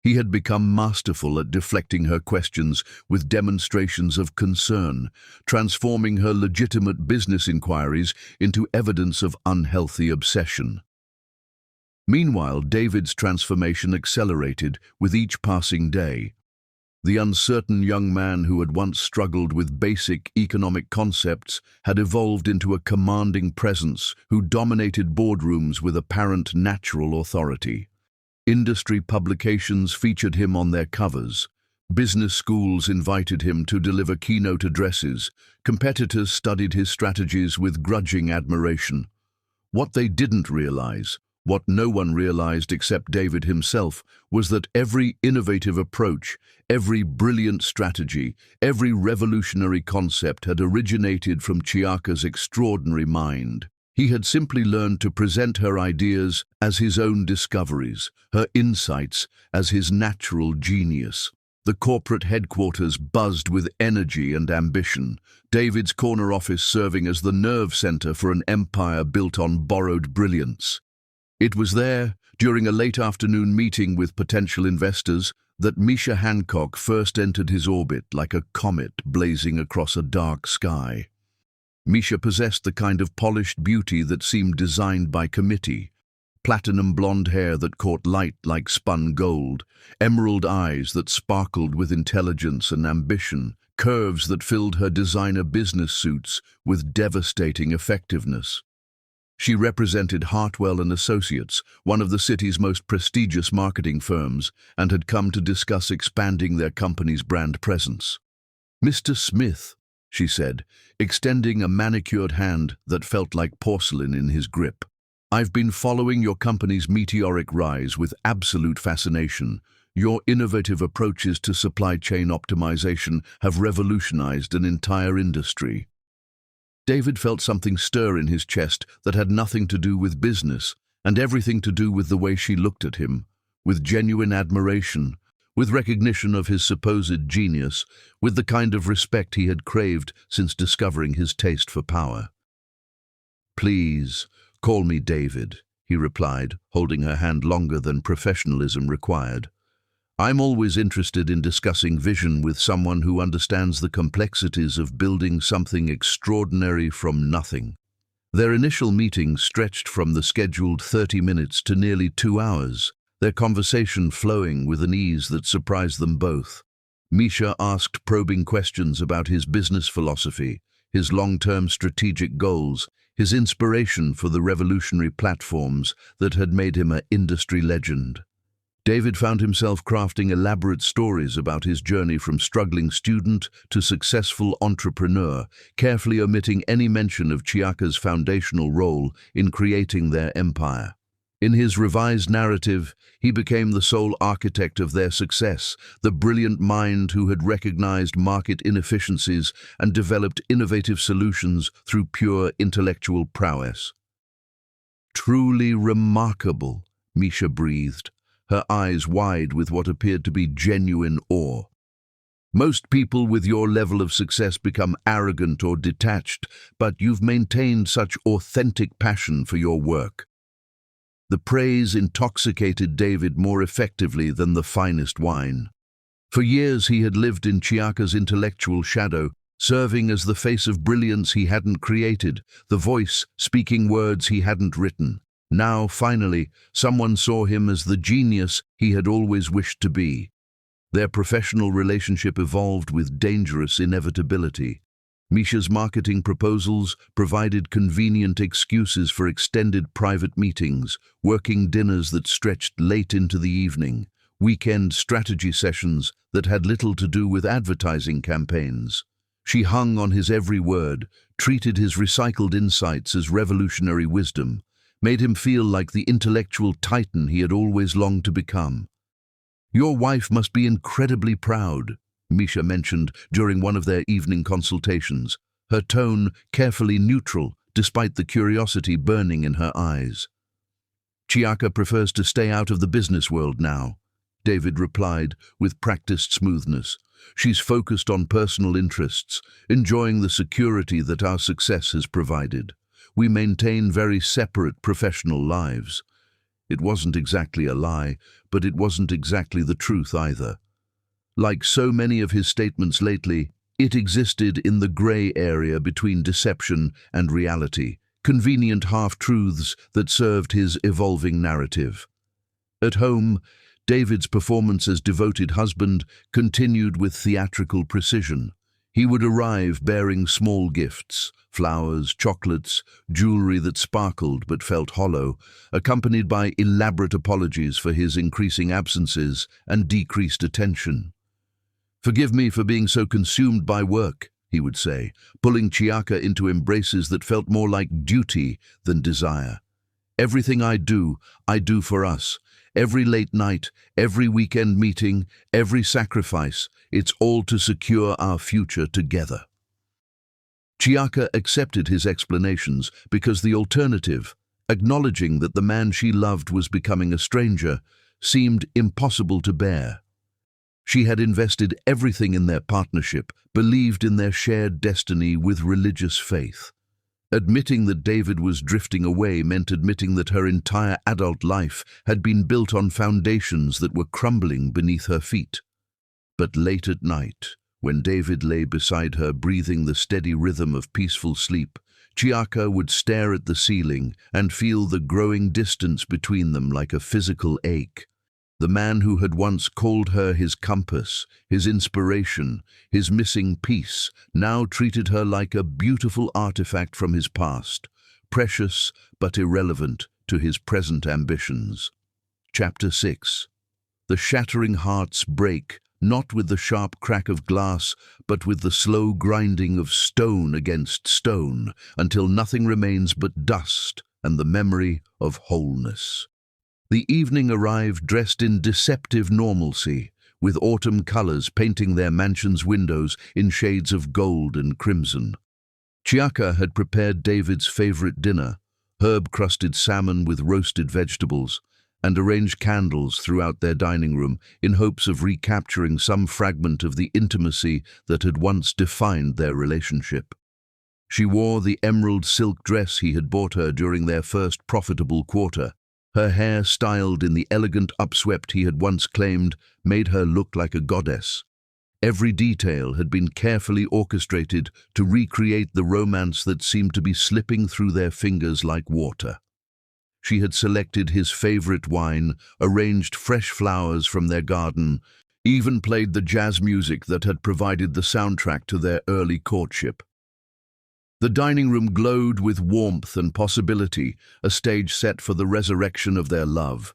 He had become masterful at deflecting her questions with demonstrations of concern, transforming her legitimate business inquiries into evidence of unhealthy obsession. Meanwhile, David's transformation accelerated with each passing day. The uncertain young man who had once struggled with basic economic concepts had evolved into a commanding presence who dominated boardrooms with apparent natural authority. Industry publications featured him on their covers. Business schools invited him to deliver keynote addresses. Competitors studied his strategies with grudging admiration. What they didn't realize, what no one realized except David himself, was that every innovative approach, every brilliant strategy, every revolutionary concept had originated from Chiaka's extraordinary mind. He had simply learned to present her ideas as his own discoveries, her insights as his natural genius. The corporate headquarters buzzed with energy and ambition, David's corner office serving as the nerve center for an empire built on borrowed brilliance. It was there, during a late afternoon meeting with potential investors, that Misha Hancock first entered his orbit like a comet blazing across a dark sky. Misha possessed the kind of polished beauty that seemed designed by committee. Platinum blonde hair that caught light like spun gold, emerald eyes that sparkled with intelligence and ambition, curves that filled her designer business suits with devastating effectiveness. She represented Hartwell and Associates, one of the city's most prestigious marketing firms, and had come to discuss expanding their company's brand presence. "Mr. Smith," she said, extending a manicured hand that felt like porcelain in his grip. "I've been following your company's meteoric rise with absolute fascination. Your innovative approaches to supply chain optimization have revolutionized an entire industry." David felt something stir in his chest that had nothing to do with business and everything to do with the way she looked at him, with genuine admiration, with recognition of his supposed genius, with the kind of respect he had craved since discovering his taste for power. "Please, call me David," he replied, holding her hand longer than professionalism required. "I'm always interested in discussing vision with someone who understands the complexities of building something extraordinary from nothing." Their initial meeting stretched from the scheduled 30 minutes to nearly 2 hours, their conversation flowing with an ease that surprised them both. Misha asked probing questions about his business philosophy, his long-term strategic goals, his inspiration for the revolutionary platforms that had made him an industry legend. David found himself crafting elaborate stories about his journey from struggling student to successful entrepreneur, carefully omitting any mention of Chiaka's foundational role in creating their empire. In his revised narrative, he became the sole architect of their success, the brilliant mind who had recognized market inefficiencies and developed innovative solutions through pure intellectual prowess. "Truly remarkable," Misha breathed, her eyes wide with what appeared to be genuine awe. "Most people with your level of success become arrogant or detached, but you've maintained such authentic passion for your work." The praise intoxicated David more effectively than the finest wine. For years he had lived in Chiaka's intellectual shadow, serving as the face of brilliance he hadn't created, the voice speaking words he hadn't written. Now, finally, someone saw him as the genius he had always wished to be. Their professional relationship evolved with dangerous inevitability. Misha's marketing proposals provided convenient excuses for extended private meetings, working dinners that stretched late into the evening, weekend strategy sessions that had little to do with advertising campaigns. She hung on his every word, treated his recycled insights as revolutionary wisdom, made him feel like the intellectual titan he had always longed to become. "Your wife must be incredibly proud," Misha mentioned during one of their evening consultations, her tone carefully neutral despite the curiosity burning in her eyes. "Chiaka prefers to stay out of the business world now," David replied with practiced smoothness. She's focused on personal interests, enjoying the security that our success has provided. We maintain very separate professional lives. It wasn't exactly a lie, but it wasn't exactly the truth either. Like so many of his statements lately, it existed in the grey area between deception and reality, convenient half-truths that served his evolving narrative. At home, David's performance as devoted husband continued with theatrical precision. He would arrive bearing small gifts, flowers, chocolates, jewelry that sparkled but felt hollow, accompanied by elaborate apologies for his increasing absences and decreased attention. "Forgive me for being so consumed by work," he would say, pulling Chiaka into embraces that felt more like duty than desire. "Everything I do for us. Every late night, every weekend meeting, every sacrifice, it's all to secure our future together." Chiaka accepted his explanations because the alternative, acknowledging that the man she loved was becoming a stranger, seemed impossible to bear. She had invested everything in their partnership, believed in their shared destiny with religious faith. Admitting that David was drifting away meant admitting that her entire adult life had been built on foundations that were crumbling beneath her feet. But late at night, when David lay beside her breathing the steady rhythm of peaceful sleep, Chiaka would stare at the ceiling and feel the growing distance between them like a physical ache. The man who had once called her his compass, his inspiration, his missing piece, now treated her like a beautiful artifact from his past, precious but irrelevant to his present ambitions. Chapter 6. The shattering hearts break, not with the sharp crack of glass, but with the slow grinding of stone against stone, until nothing remains but dust and the memory of wholeness. The evening arrived dressed in deceptive normalcy, with autumn colors painting their mansion's windows in shades of gold and crimson. Chiaka had prepared David's favorite dinner, herb-crusted salmon with roasted vegetables, and arranged candles throughout their dining room in hopes of recapturing some fragment of the intimacy that had once defined their relationship. She wore the emerald silk dress he had bought her during their first profitable quarter. Her hair, styled in the elegant upswept he had once claimed, made her look like a goddess. Every detail had been carefully orchestrated to recreate the romance that seemed to be slipping through their fingers like water. She had selected his favorite wine, arranged fresh flowers from their garden, even played the jazz music that had provided the soundtrack to their early courtship. The dining room glowed with warmth and possibility, a stage set for the resurrection of their love.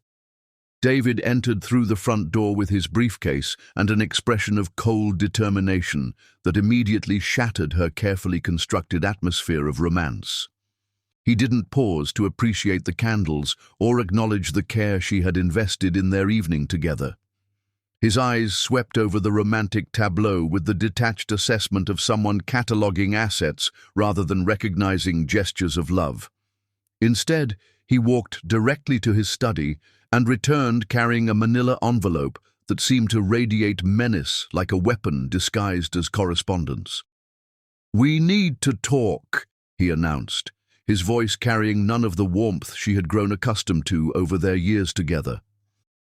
David entered through the front door with his briefcase and an expression of cold determination that immediately shattered her carefully constructed atmosphere of romance. He didn't pause to appreciate the candles or acknowledge the care she had invested in their evening together. His eyes swept over the romantic tableau with the detached assessment of someone cataloguing assets rather than recognizing gestures of love. Instead, he walked directly to his study and returned carrying a manila envelope that seemed to radiate menace like a weapon disguised as correspondence. "We need to talk," he announced, his voice carrying none of the warmth she had grown accustomed to over their years together.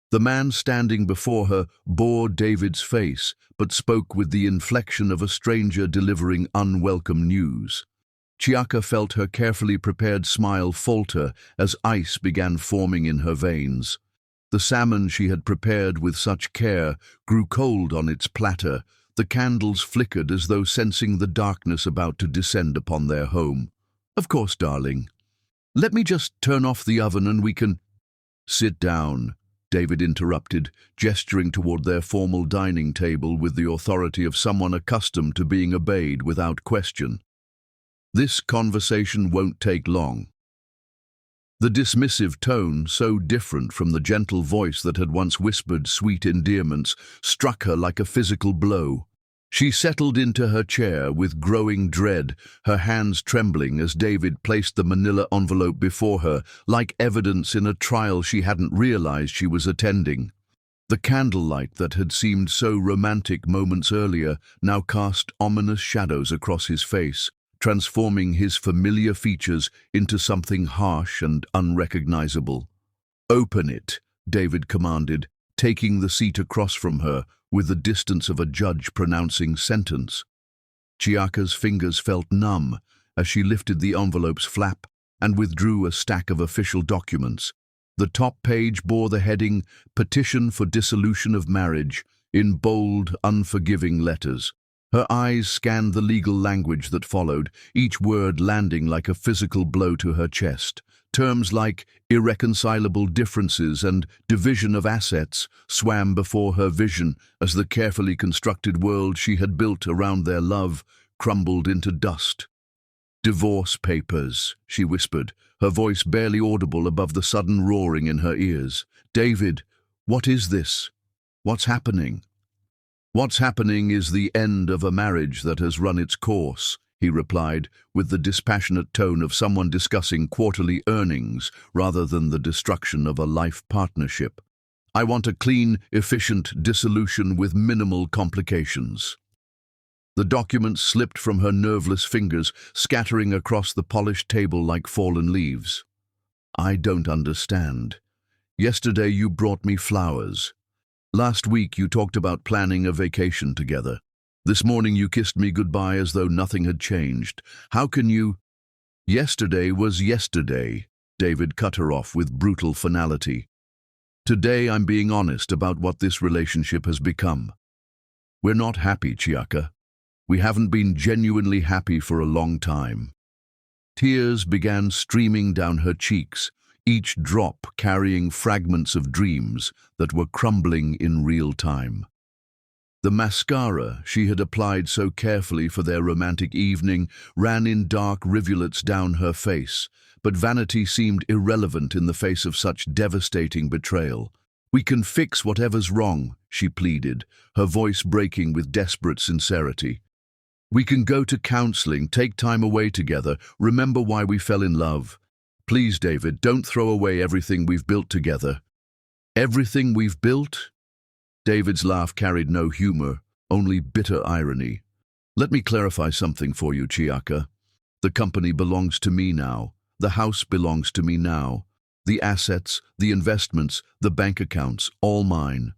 The man standing before her bore David's face, but spoke with the inflection of a stranger delivering unwelcome news. Chiaka felt her carefully prepared smile falter as ice began forming in her veins. The salmon she had prepared with such care grew cold on its platter. The candles flickered as though sensing the darkness about to descend upon their home. "Of course, darling. Let me just turn off the oven and we can—" "Sit down," David interrupted, gesturing toward their formal dining table with the authority of someone accustomed to being obeyed without question. "This conversation won't take long." The dismissive tone, so different from the gentle voice that had once whispered sweet endearments, struck her like a physical blow. She settled into her chair with growing dread, her hands trembling as David placed the manila envelope before her, like evidence in a trial she hadn't realized she was attending. The candlelight that had seemed so romantic moments earlier now cast ominous shadows across his face, transforming his familiar features into something harsh and unrecognizable. "Open it," David commanded, taking the seat across from her with the distance of a judge pronouncing sentence. Chiaka's fingers felt numb as she lifted the envelope's flap and withdrew a stack of official documents. The top page bore the heading, "Petition for Dissolution of Marriage," in bold, unforgiving letters. Her eyes scanned the legal language that followed, each word landing like a physical blow to her chest. Terms like irreconcilable differences and division of assets swam before her vision as the carefully constructed world she had built around their love crumbled into dust. "Divorce papers," she whispered, her voice barely audible above the sudden roaring in her ears. "David, what is this? What's happening?" "What's happening is the end of a marriage that has run its course," he replied, with the dispassionate tone of someone discussing quarterly earnings rather than the destruction of a life partnership. "I want a clean, efficient dissolution with minimal complications." The document slipped from her nerveless fingers, scattering across the polished table like fallen leaves. "I don't understand. Yesterday you brought me flowers. Last week you talked about planning a vacation together. This morning you kissed me goodbye as though nothing had changed. How can you—" "Yesterday was yesterday," David cut her off with brutal finality. "Today I'm being honest about what this relationship has become. We're not happy, Chiaka. We haven't been genuinely happy for a long time." Tears began streaming down her cheeks, each drop carrying fragments of dreams that were crumbling in real time. The mascara she had applied so carefully for their romantic evening ran in dark rivulets down her face, but vanity seemed irrelevant in the face of such devastating betrayal. "We can fix whatever's wrong," she pleaded, her voice breaking with desperate sincerity. "We can go to counseling, take time away together, remember why we fell in love. Please, David, don't throw away everything we've built together." "Everything we've built?" David's laugh carried no humor, only bitter irony. "Let me clarify something for you, Chiaka. The company belongs to me now. The house belongs to me now. The assets, the investments, the bank accounts, all mine."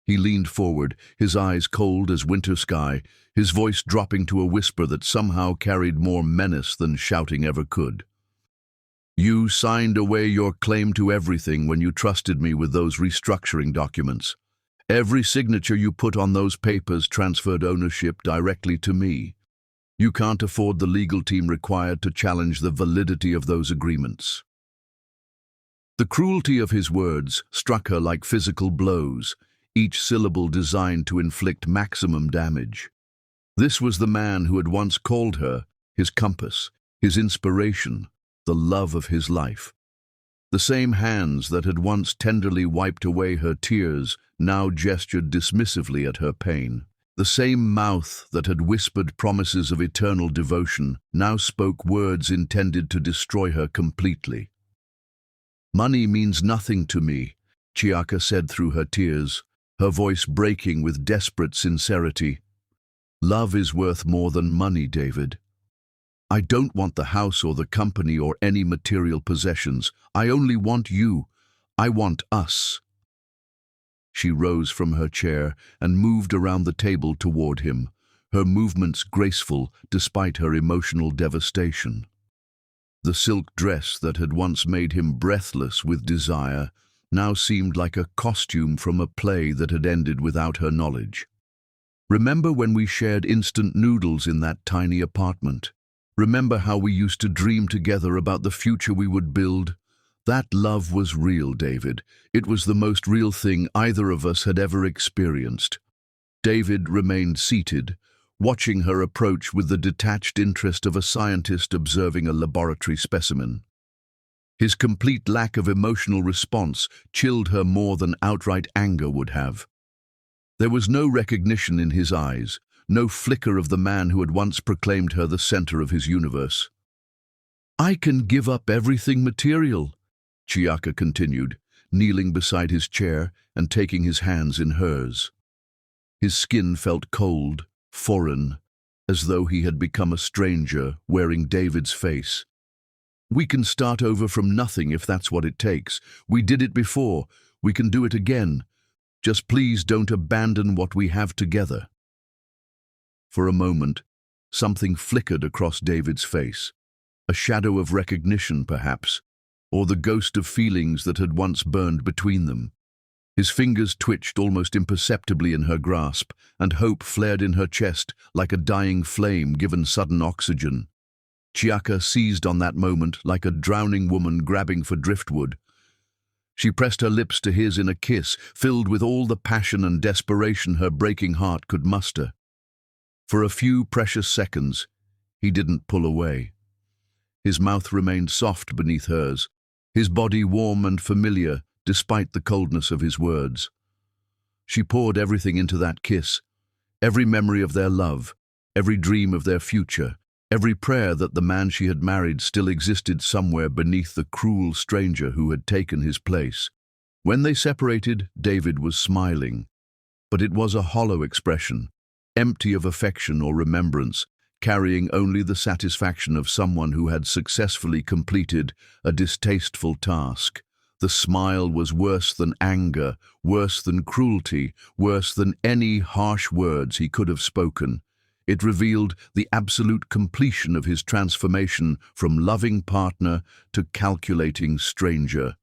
He leaned forward, his eyes cold as winter sky, his voice dropping to a whisper that somehow carried more menace than shouting ever could. "You signed away your claim to everything when you trusted me with those restructuring documents. Every signature you put on those papers transferred ownership directly to me. You can't afford the legal team required to challenge the validity of those agreements." The cruelty of his words struck her like physical blows, each syllable designed to inflict maximum damage. This was the man who had once called her his compass, his inspiration, the love of his life. The same hands that had once tenderly wiped away her tears now gestured dismissively at her pain. The same mouth that had whispered promises of eternal devotion now spoke words intended to destroy her completely. "Money means nothing to me," Chiaka said through her tears, her voice breaking with desperate sincerity. "Love is worth more than money, David. I don't want the house or the company or any material possessions. I only want you. I want us." She rose from her chair and moved around the table toward him, her movements graceful despite her emotional devastation. The silk dress that had once made him breathless with desire now seemed like a costume from a play that had ended without her knowledge. "Remember when we shared instant noodles in that tiny apartment? Remember how we used to dream together about the future we would build? That love was real, David. It was the most real thing either of us had ever experienced." David remained seated, watching her approach with the detached interest of a scientist observing a laboratory specimen. His complete lack of emotional response chilled her more than outright anger would have. There was no recognition in his eyes, no flicker of the man who had once proclaimed her the center of his universe. "I can give up everything material," Chiaka continued, kneeling beside his chair and taking his hands in hers. His skin felt cold, foreign, as though he had become a stranger wearing David's face. "We can start over from nothing if that's what it takes. We did it before. We can do it again. Just please don't abandon what we have together." For a moment, something flickered across David's face. A shadow of recognition, perhaps, or the ghost of feelings that had once burned between them. His fingers twitched almost imperceptibly in her grasp, and hope flared in her chest like a dying flame given sudden oxygen. Chiaka seized on that moment like a drowning woman grabbing for driftwood. She pressed her lips to his in a kiss, filled with all the passion and desperation her breaking heart could muster. For a few precious seconds, he didn't pull away. His mouth remained soft beneath hers, his body warm and familiar despite the coldness of his words. She poured everything into that kiss, every memory of their love, every dream of their future, every prayer that the man she had married still existed somewhere beneath the cruel stranger who had taken his place. When they separated, David was smiling, but it was a hollow expression, empty of affection or remembrance, carrying only the satisfaction of someone who had successfully completed a distasteful task. The smile was worse than anger, worse than cruelty, worse than any harsh words he could have spoken. It revealed the absolute completion of his transformation from loving partner to calculating stranger.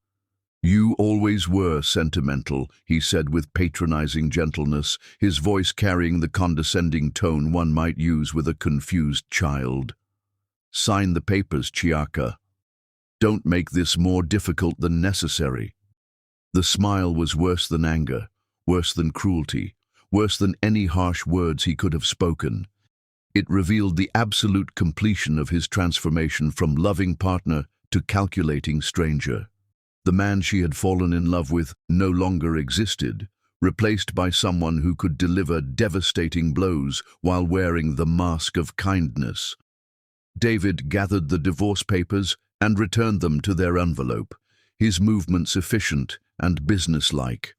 "You always were sentimental," he said with patronizing gentleness, his voice carrying the condescending tone one might use with a confused child. "Sign the papers, Chiaka. Don't make this more difficult than necessary." The smile was worse than anger, worse than cruelty, worse than any harsh words he could have spoken. It revealed the absolute completion of his transformation from loving partner to calculating stranger. The man she had fallen in love with no longer existed, replaced by someone who could deliver devastating blows while wearing the mask of kindness. David gathered the divorce papers and returned them to their envelope, his movements efficient and businesslike.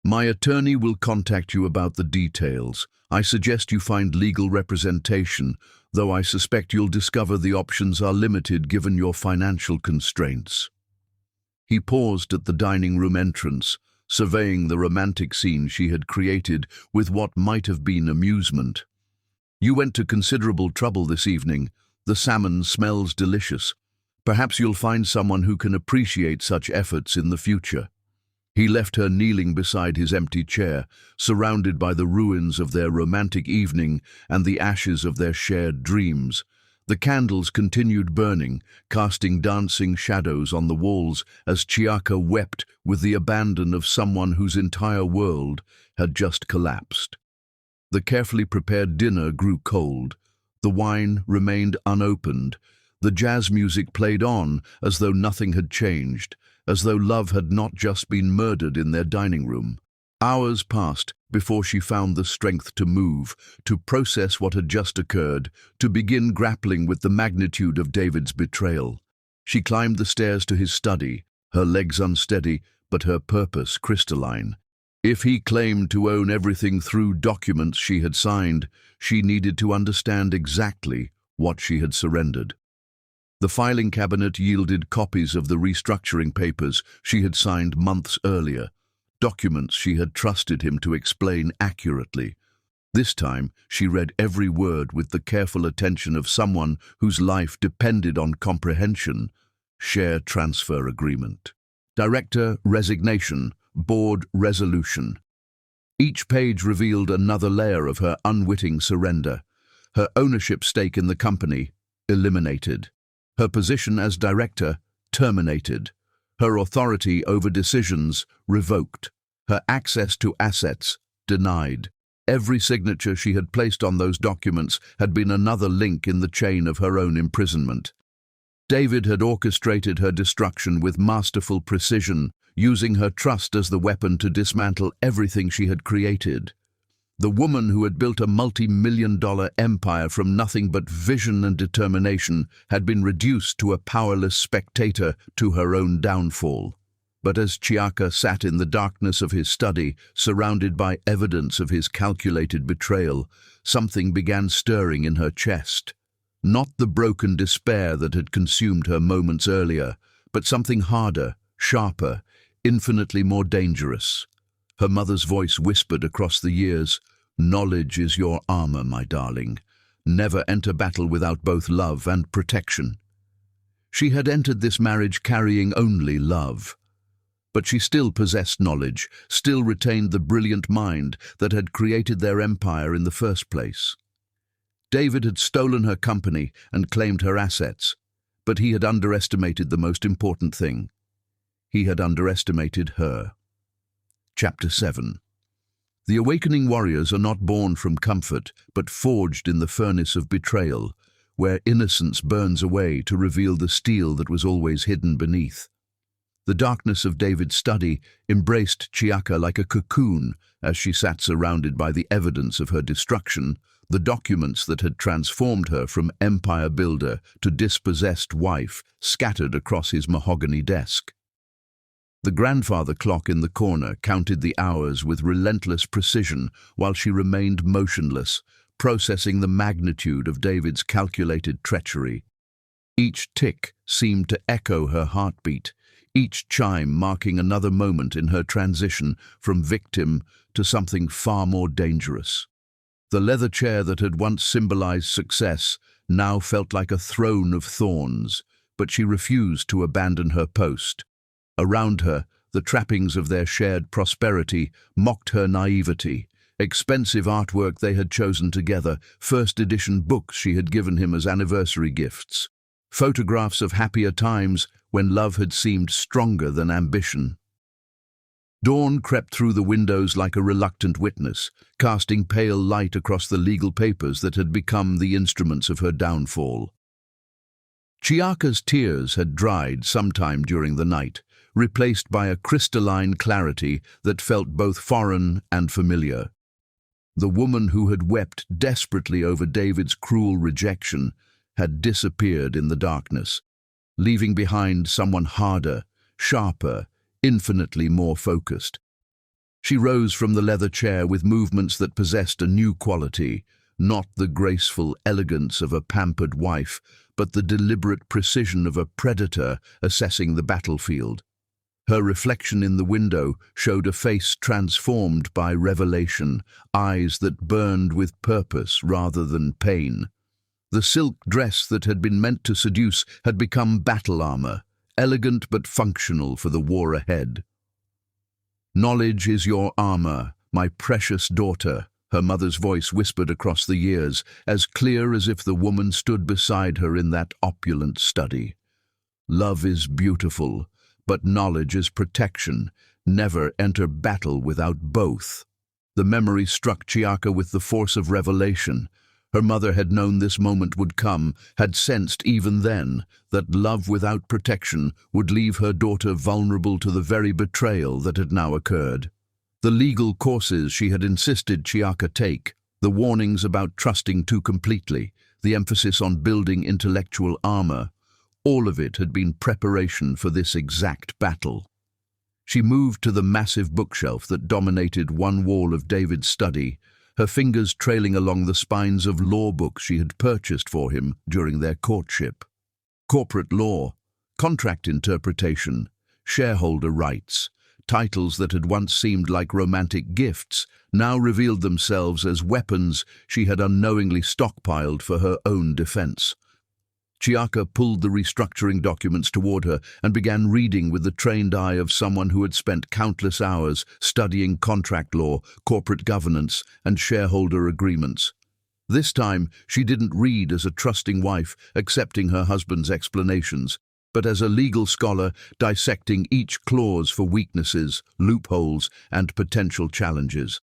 "My attorney will contact you about the details. I suggest you find legal representation, though I suspect you'll discover the options are limited given your financial constraints." He paused at the dining room entrance, surveying the romantic scene she had created with what might have been amusement. "You went to considerable trouble this evening. The salmon smells delicious. Perhaps you'll find someone who can appreciate such efforts in the future." He left her kneeling beside his empty chair, surrounded by the ruins of their romantic evening and the ashes of their shared dreams. The candles continued burning, casting dancing shadows on the walls as Chiaka wept with the abandon of someone whose entire world had just collapsed. The carefully prepared dinner grew cold. The wine remained unopened. The jazz music played on as though nothing had changed, as though love had not just been murdered in their dining room. Hours passed before she found the strength to move, to process what had just occurred, to begin grappling with the magnitude of David's betrayal. She climbed the stairs to his study, her legs unsteady, but her purpose crystalline. If he claimed to own everything through documents she had signed, she needed to understand exactly what she had surrendered. The filing cabinet yielded copies of the restructuring papers she had signed months earlier, documents she had trusted him to explain accurately. This time, she read every word with the careful attention of someone whose life depended on comprehension. Share transfer agreement. Director resignation. Board resolution. Each page revealed another layer of her unwitting surrender. Her ownership stake in the company eliminated. Her position as director terminated. Her authority over decisions revoked. Her access to assets denied. Every signature she had placed on those documents had been another link in the chain of her own imprisonment. David had orchestrated her destruction with masterful precision, using her trust as the weapon to dismantle everything she had created. The woman who had built a multi-million-dollar empire from nothing but vision and determination had been reduced to a powerless spectator to her own downfall. But as Chiaka sat in the darkness of his study, surrounded by evidence of his calculated betrayal, something began stirring in her chest. Not the broken despair that had consumed her moments earlier, but something harder, sharper, infinitely more dangerous. Her mother's voice whispered across the years, "Knowledge is your armor, my darling. Never enter battle without both love and protection." She had entered this marriage carrying only love. But she still possessed knowledge, still retained the brilliant mind that had created their empire in the first place. David had stolen her company and claimed her assets, but he had underestimated the most important thing. He had underestimated her. Chapter 7. The awakening warriors are not born from comfort, but forged in the furnace of betrayal, where innocence burns away to reveal the steel that was always hidden beneath. The darkness of David's study embraced Chiaka like a cocoon as she sat surrounded by the evidence of her destruction, the documents that had transformed her from empire builder to dispossessed wife scattered across his mahogany desk. The grandfather clock in the corner counted the hours with relentless precision while she remained motionless, processing the magnitude of David's calculated treachery. Each tick seemed to echo her heartbeat, each chime marking another moment in her transition from victim to something far more dangerous. The leather chair that had once symbolized success now felt like a throne of thorns, but she refused to abandon her post. Around her, the trappings of their shared prosperity mocked her naivety. Expensive artwork they had chosen together, first-edition books she had given him as anniversary gifts, photographs of happier times when love had seemed stronger than ambition. Dawn crept through the windows like a reluctant witness, casting pale light across the legal papers that had become the instruments of her downfall. Chiaka's tears had dried sometime during the night, replaced by a crystalline clarity that felt both foreign and familiar. The woman who had wept desperately over David's cruel rejection had disappeared in the darkness, leaving behind someone harder, sharper, infinitely more focused. She rose from the leather chair with movements that possessed a new quality, not the graceful elegance of a pampered wife, but the deliberate precision of a predator assessing the battlefield. Her reflection in the window showed a face transformed by revelation, eyes that burned with purpose rather than pain. The silk dress that had been meant to seduce had become battle armor, elegant but functional for the war ahead. "Knowledge is your armor, my precious daughter," her mother's voice whispered across the years, as clear as if the woman stood beside her in that opulent study. "Love is beautiful, but knowledge is protection. Never enter battle without both." The memory struck Chiaka with the force of revelation. Her mother had known this moment would come, had sensed even then that love without protection would leave her daughter vulnerable to the very betrayal that had now occurred. The legal courses she had insisted Chiaka take, the warnings about trusting too completely, the emphasis on building intellectual armor, all of it had been preparation for this exact battle. She moved to the massive bookshelf that dominated one wall of David's study, her fingers trailing along the spines of law books she had purchased for him during their courtship. Corporate law, contract interpretation, shareholder rights, titles that had once seemed like romantic gifts now revealed themselves as weapons she had unknowingly stockpiled for her own defense. Chiaka pulled the restructuring documents toward her and began reading with the trained eye of someone who had spent countless hours studying contract law, corporate governance, and shareholder agreements. This time, she didn't read as a trusting wife accepting her husband's explanations, but as a legal scholar dissecting each clause for weaknesses, loopholes, and potential challenges.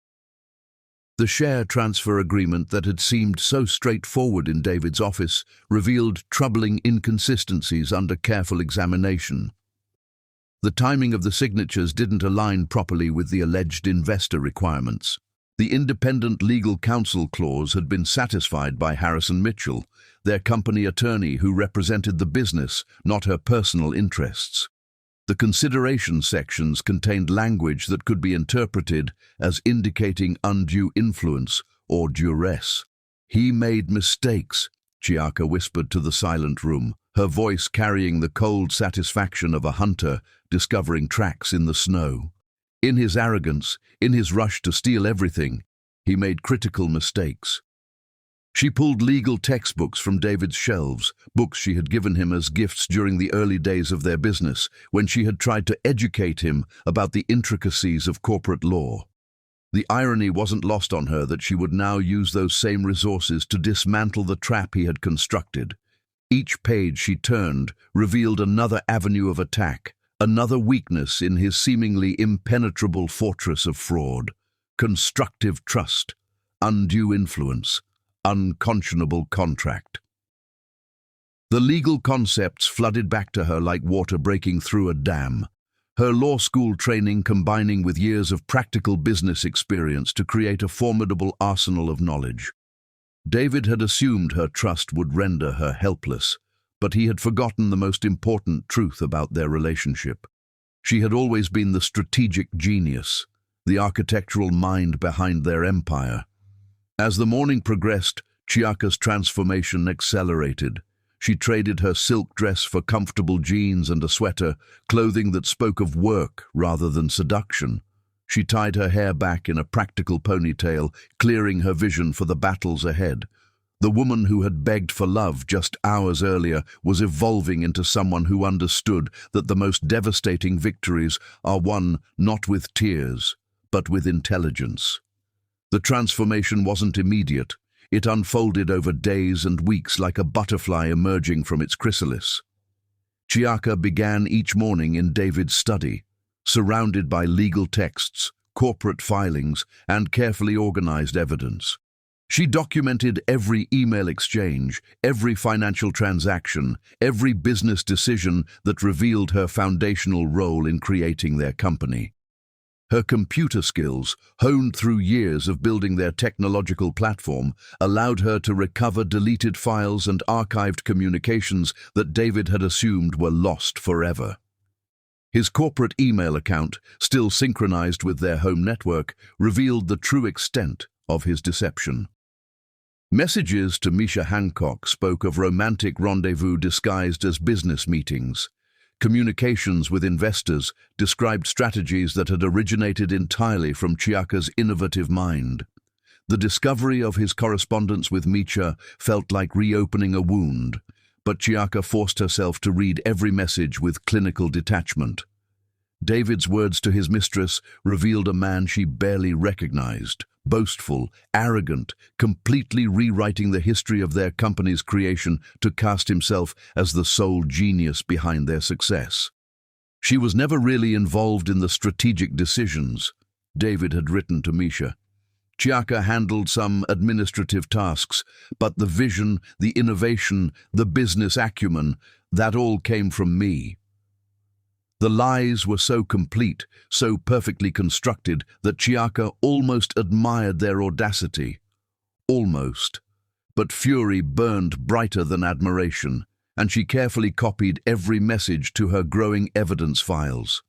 The share transfer agreement that had seemed so straightforward in David's office revealed troubling inconsistencies under careful examination. The timing of the signatures didn't align properly with the alleged investor requirements. The independent legal counsel clause had been satisfied by Harrison Mitchell, their company attorney who represented the business, not her personal interests. The consideration sections contained language that could be interpreted as indicating undue influence or duress. "He made mistakes," Chiaka whispered to the silent room, her voice carrying the cold satisfaction of a hunter discovering tracks in the snow. In his arrogance, in his rush to steal everything, he made critical mistakes. She pulled legal textbooks from David's shelves, books she had given him as gifts during the early days of their business, when she had tried to educate him about the intricacies of corporate law. The irony wasn't lost on her that she would now use those same resources to dismantle the trap he had constructed. Each page she turned revealed another avenue of attack, another weakness in his seemingly impenetrable fortress of fraud. Constructive trust, undue influence, unconscionable contract. The legal concepts flooded back to her like water breaking through a dam, her law school training combining with years of practical business experience to create a formidable arsenal of knowledge. David had assumed her trust would render her helpless, but he had forgotten the most important truth about their relationship. She had always been the strategic genius, the architectural mind behind their empire. As the morning progressed, Chiaka's transformation accelerated. She traded her silk dress for comfortable jeans and a sweater, clothing that spoke of work rather than seduction. She tied her hair back in a practical ponytail, clearing her vision for the battles ahead. The woman who had begged for love just hours earlier was evolving into someone who understood that the most devastating victories are won not with tears, but with intelligence. The transformation wasn't immediate. It unfolded over days and weeks like a butterfly emerging from its chrysalis. Chiaka began each morning in David's study, surrounded by legal texts, corporate filings, and carefully organized evidence. She documented every email exchange, every financial transaction, every business decision that revealed her foundational role in creating their company. Her computer skills, honed through years of building their technological platform, allowed her to recover deleted files and archived communications that David had assumed were lost forever. His corporate email account, still synchronized with their home network, revealed the true extent of his deception. Messages to Misha Hancock spoke of romantic rendezvous disguised as business meetings. Communications with investors described strategies that had originated entirely from Chiaka's innovative mind. The discovery of his correspondence with Misha felt like reopening a wound, but Chiaka forced herself to read every message with clinical detachment. David's words to his mistress revealed a man she barely recognized, boastful, arrogant, completely rewriting the history of their company's creation to cast himself as the sole genius behind their success. She was never really involved in the strategic decisions, David had written to Misha. Chiaka handled some administrative tasks, but the vision, the innovation, the business acumen, that all came from me. The lies were so complete, so perfectly constructed, that Chiaka almost admired their audacity. Almost. But fury burned brighter than admiration, and she carefully copied every message to her growing evidence files.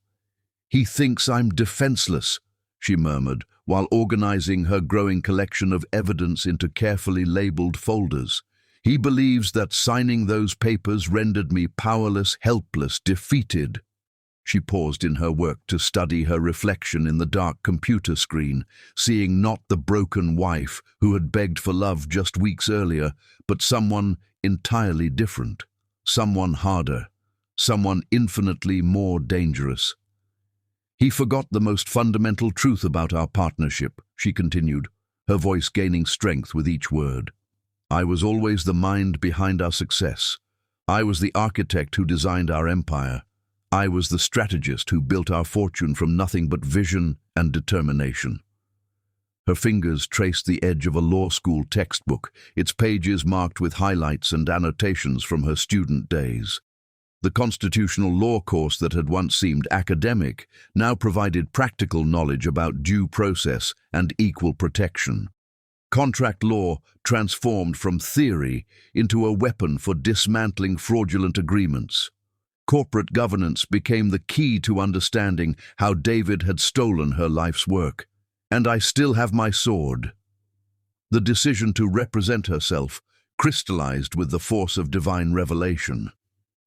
"He thinks I'm defenseless," she murmured, while organizing her growing collection of evidence into carefully labeled folders. "He believes that signing those papers rendered me powerless, helpless, defeated." She paused in her work to study her reflection in the dark computer screen, seeing not the broken wife who had begged for love just weeks earlier, but someone entirely different, someone harder, someone infinitely more dangerous. "He forgot the most fundamental truth about our partnership," she continued, her voice gaining strength with each word. "I was always the mind behind our success. I was the architect who designed our empire. I was the strategist who built our fortune from nothing but vision and determination." Her fingers traced the edge of a law school textbook, its pages marked with highlights and annotations from her student days. The constitutional law course that had once seemed academic now provided practical knowledge about due process and equal protection. Contract law transformed from theory into a weapon for dismantling fraudulent agreements. Corporate governance became the key to understanding how David had stolen her life's work. And I still have my sword. The decision to represent herself crystallized with the force of divine revelation.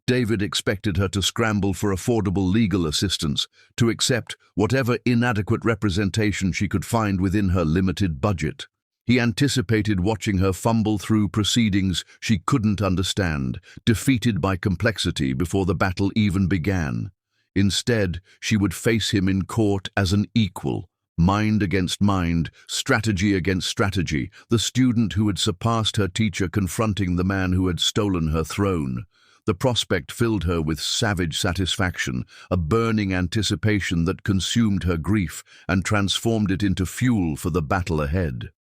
David expected her to scramble for affordable legal assistance, to accept whatever inadequate representation she could find within her limited budget. He anticipated watching her fumble through proceedings she couldn't understand, defeated by complexity before the battle even began. Instead, she would face him in court as an equal, mind against mind, strategy against strategy, the student who had surpassed her teacher confronting the man who had stolen her throne. The prospect filled her with savage satisfaction, a burning anticipation that consumed her grief and transformed it into fuel for the battle ahead.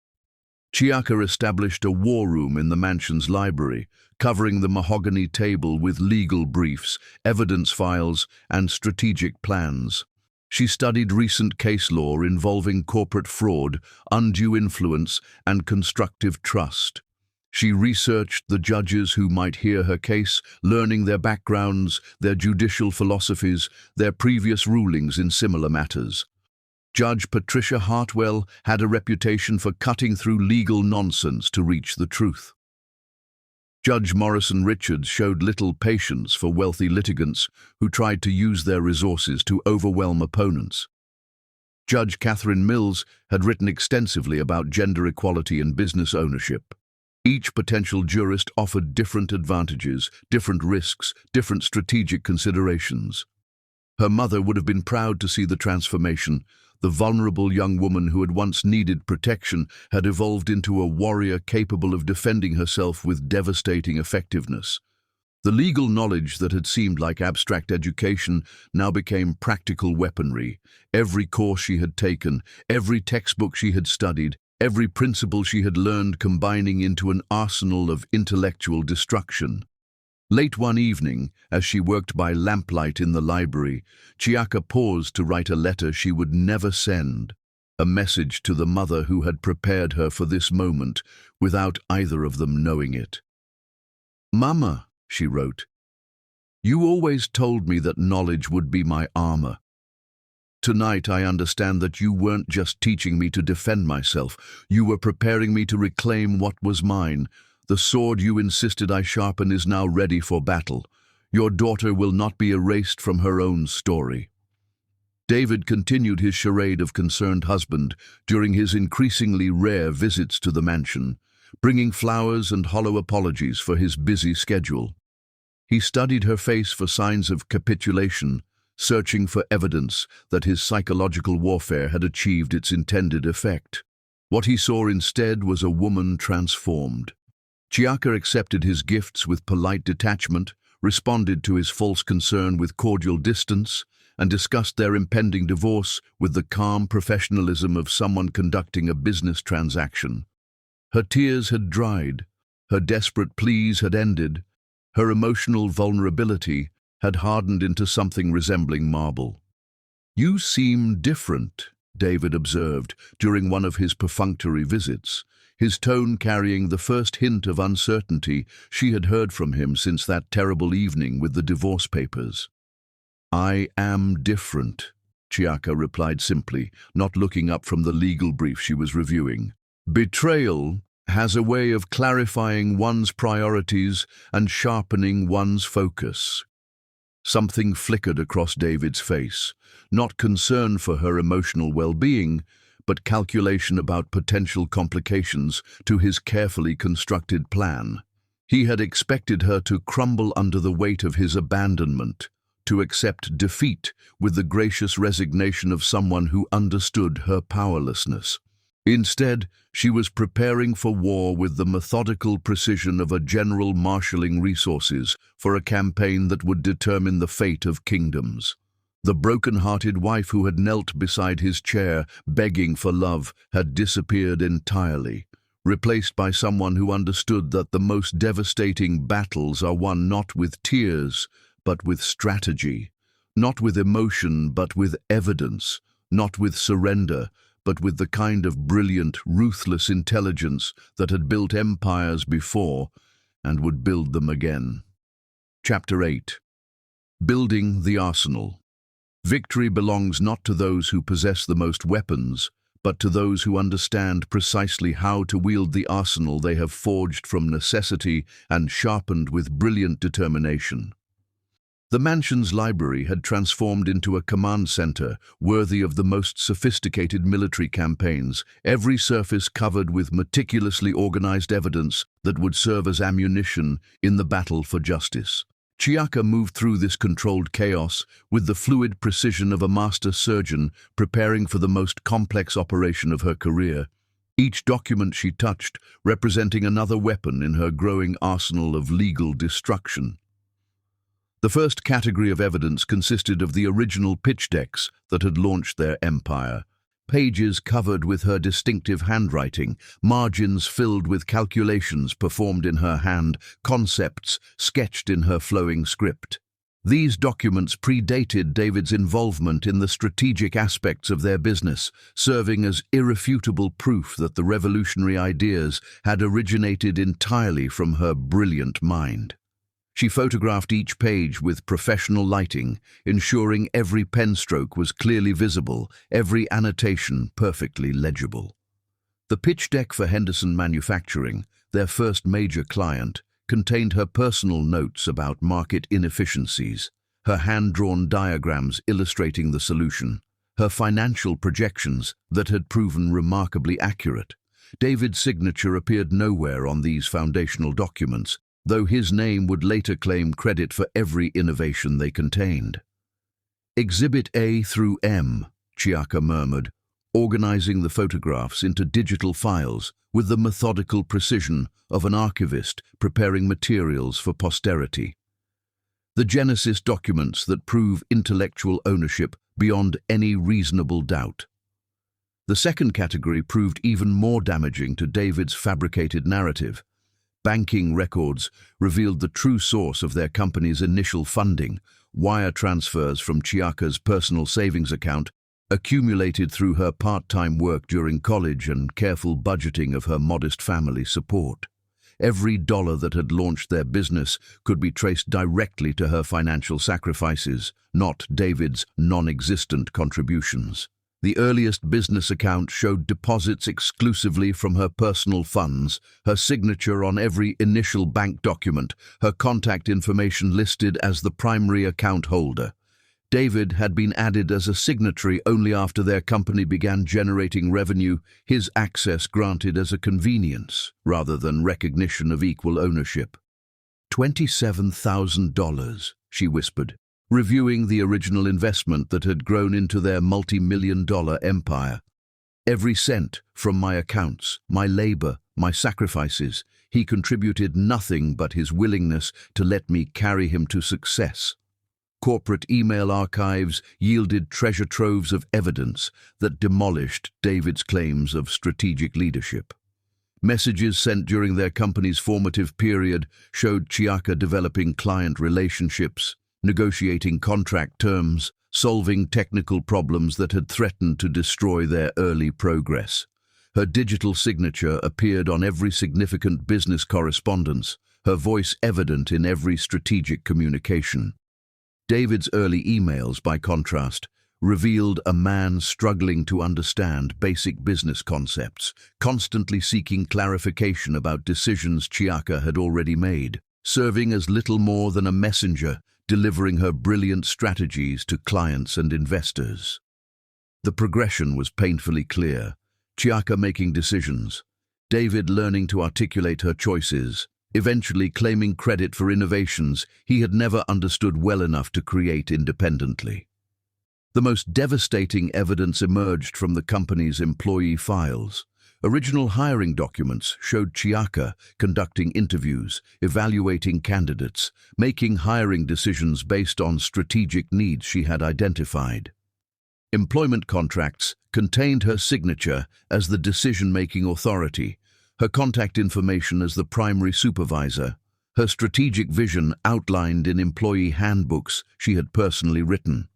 Chiaka established a war room in the mansion's library, covering the mahogany table with legal briefs, evidence files, and strategic plans. She studied recent case law involving corporate fraud, undue influence, and constructive trust. She researched the judges who might hear her case, learning their backgrounds, their judicial philosophies, their previous rulings in similar matters. Judge Patricia Hartwell had a reputation for cutting through legal nonsense to reach the truth. Judge Morrison Richards showed little patience for wealthy litigants who tried to use their resources to overwhelm opponents. Judge Catherine Mills had written extensively about gender equality and business ownership. Each potential jurist offered different advantages, different risks, different strategic considerations. Her mother would have been proud to see the transformation. The vulnerable young woman who had once needed protection had evolved into a warrior capable of defending herself with devastating effectiveness. The legal knowledge that had seemed like abstract education now became practical weaponry. Every course she had taken, every textbook she had studied, every principle she had learned combining into an arsenal of intellectual destruction. Late one evening, as she worked by lamplight in the library, Chiaka paused to write a letter she would never send, a message to the mother who had prepared her for this moment without either of them knowing it. "Mama," she wrote, "you always told me that knowledge would be my armor. Tonight I understand that you weren't just teaching me to defend myself, you were preparing me to reclaim what was mine. The sword you insisted I sharpen is now ready for battle. Your daughter will not be erased from her own story." David continued his charade of concerned husband during his increasingly rare visits to the mansion, bringing flowers and hollow apologies for his busy schedule. He studied her face for signs of capitulation, searching for evidence that his psychological warfare had achieved its intended effect. What he saw instead was a woman transformed. Chiaka accepted his gifts with polite detachment, responded to his false concern with cordial distance, and discussed their impending divorce with the calm professionalism of someone conducting a business transaction. Her tears had dried, her desperate pleas had ended, her emotional vulnerability had hardened into something resembling marble. "You seem different," David observed during one of his perfunctory visits, his tone carrying the first hint of uncertainty she had heard from him since that terrible evening with the divorce papers. "I am different," Chiaka replied simply, not looking up from the legal brief she was reviewing. "Betrayal has a way of clarifying one's priorities and sharpening one's focus." Something flickered across David's face, not concern for her emotional well-being, but calculation about potential complications to his carefully constructed plan. He had expected her to crumble under the weight of his abandonment, to accept defeat with the gracious resignation of someone who understood her powerlessness. Instead, she was preparing for war with the methodical precision of a general marshalling resources for a campaign that would determine the fate of kingdoms. The broken-hearted wife who had knelt beside his chair, begging for love, had disappeared entirely, replaced by someone who understood that the most devastating battles are won not with tears, but with strategy, not with emotion, but with evidence, not with surrender, but with the kind of brilliant, ruthless intelligence that had built empires before and would build them again. Chapter 8. Building the arsenal. Victory belongs not to those who possess the most weapons, but to those who understand precisely how to wield the arsenal they have forged from necessity and sharpened with brilliant determination. The mansion's library had transformed into a command center worthy of the most sophisticated military campaigns, every surface covered with meticulously organized evidence that would serve as ammunition in the battle for justice. Chiaka moved through this controlled chaos with the fluid precision of a master surgeon preparing for the most complex operation of her career, each document she touched representing another weapon in her growing arsenal of legal destruction. The first category of evidence consisted of the original pitch decks that had launched their empire. Pages covered with her distinctive handwriting, margins filled with calculations performed in her hand, concepts sketched in her flowing script. These documents predated David's involvement in the strategic aspects of their business, serving as irrefutable proof that the revolutionary ideas had originated entirely from her brilliant mind. She photographed each page with professional lighting, ensuring every pen stroke was clearly visible, every annotation perfectly legible. The pitch deck for Henderson Manufacturing, their first major client, contained her personal notes about market inefficiencies, her hand-drawn diagrams illustrating the solution, her financial projections that had proven remarkably accurate. David's signature appeared nowhere on these foundational documents, though his name would later claim credit for every innovation they contained. Exhibit A through M, Chiaka murmured, organizing the photographs into digital files with the methodical precision of an archivist preparing materials for posterity. The Genesis documents that prove intellectual ownership beyond any reasonable doubt. The second category proved even more damaging to David's fabricated narrative. Banking records revealed the true source of their company's initial funding, wire transfers from Chiaka's personal savings account, accumulated through her part-time work during college and careful budgeting of her modest family support. Every dollar that had launched their business could be traced directly to her financial sacrifices, not David's non-existent contributions. The earliest business account showed deposits exclusively from her personal funds, her signature on every initial bank document, her contact information listed as the primary account holder. David had been added as a signatory only after their company began generating revenue, his access granted as a convenience rather than recognition of equal ownership. $27,000, she whispered, reviewing the original investment that had grown into their multi-million-dollar empire. Every cent from my accounts, my labor, my sacrifices, he contributed nothing but his willingness to let me carry him to success. Corporate email archives yielded treasure troves of evidence that demolished David's claims of strategic leadership. Messages sent during their company's formative period showed Chiaka developing client relationships, negotiating contract terms, solving technical problems that had threatened to destroy their early progress. Her digital signature appeared on every significant business correspondence, her voice evident in every strategic communication. David's early emails, by contrast, revealed a man struggling to understand basic business concepts, constantly seeking clarification about decisions Chiaka had already made, serving as little more than a messenger, delivering her brilliant strategies to clients and investors. The progression was painfully clear. Chiaka making decisions, David learning to articulate her choices, eventually claiming credit for innovations he had never understood well enough to create independently. The most devastating evidence emerged from the company's employee files. Original hiring documents showed Chiaka conducting interviews, evaluating candidates, making hiring decisions based on strategic needs she had identified. Employment contracts contained her signature as the decision-making authority, her contact information as the primary supervisor, her strategic vision outlined in employee handbooks she had personally written.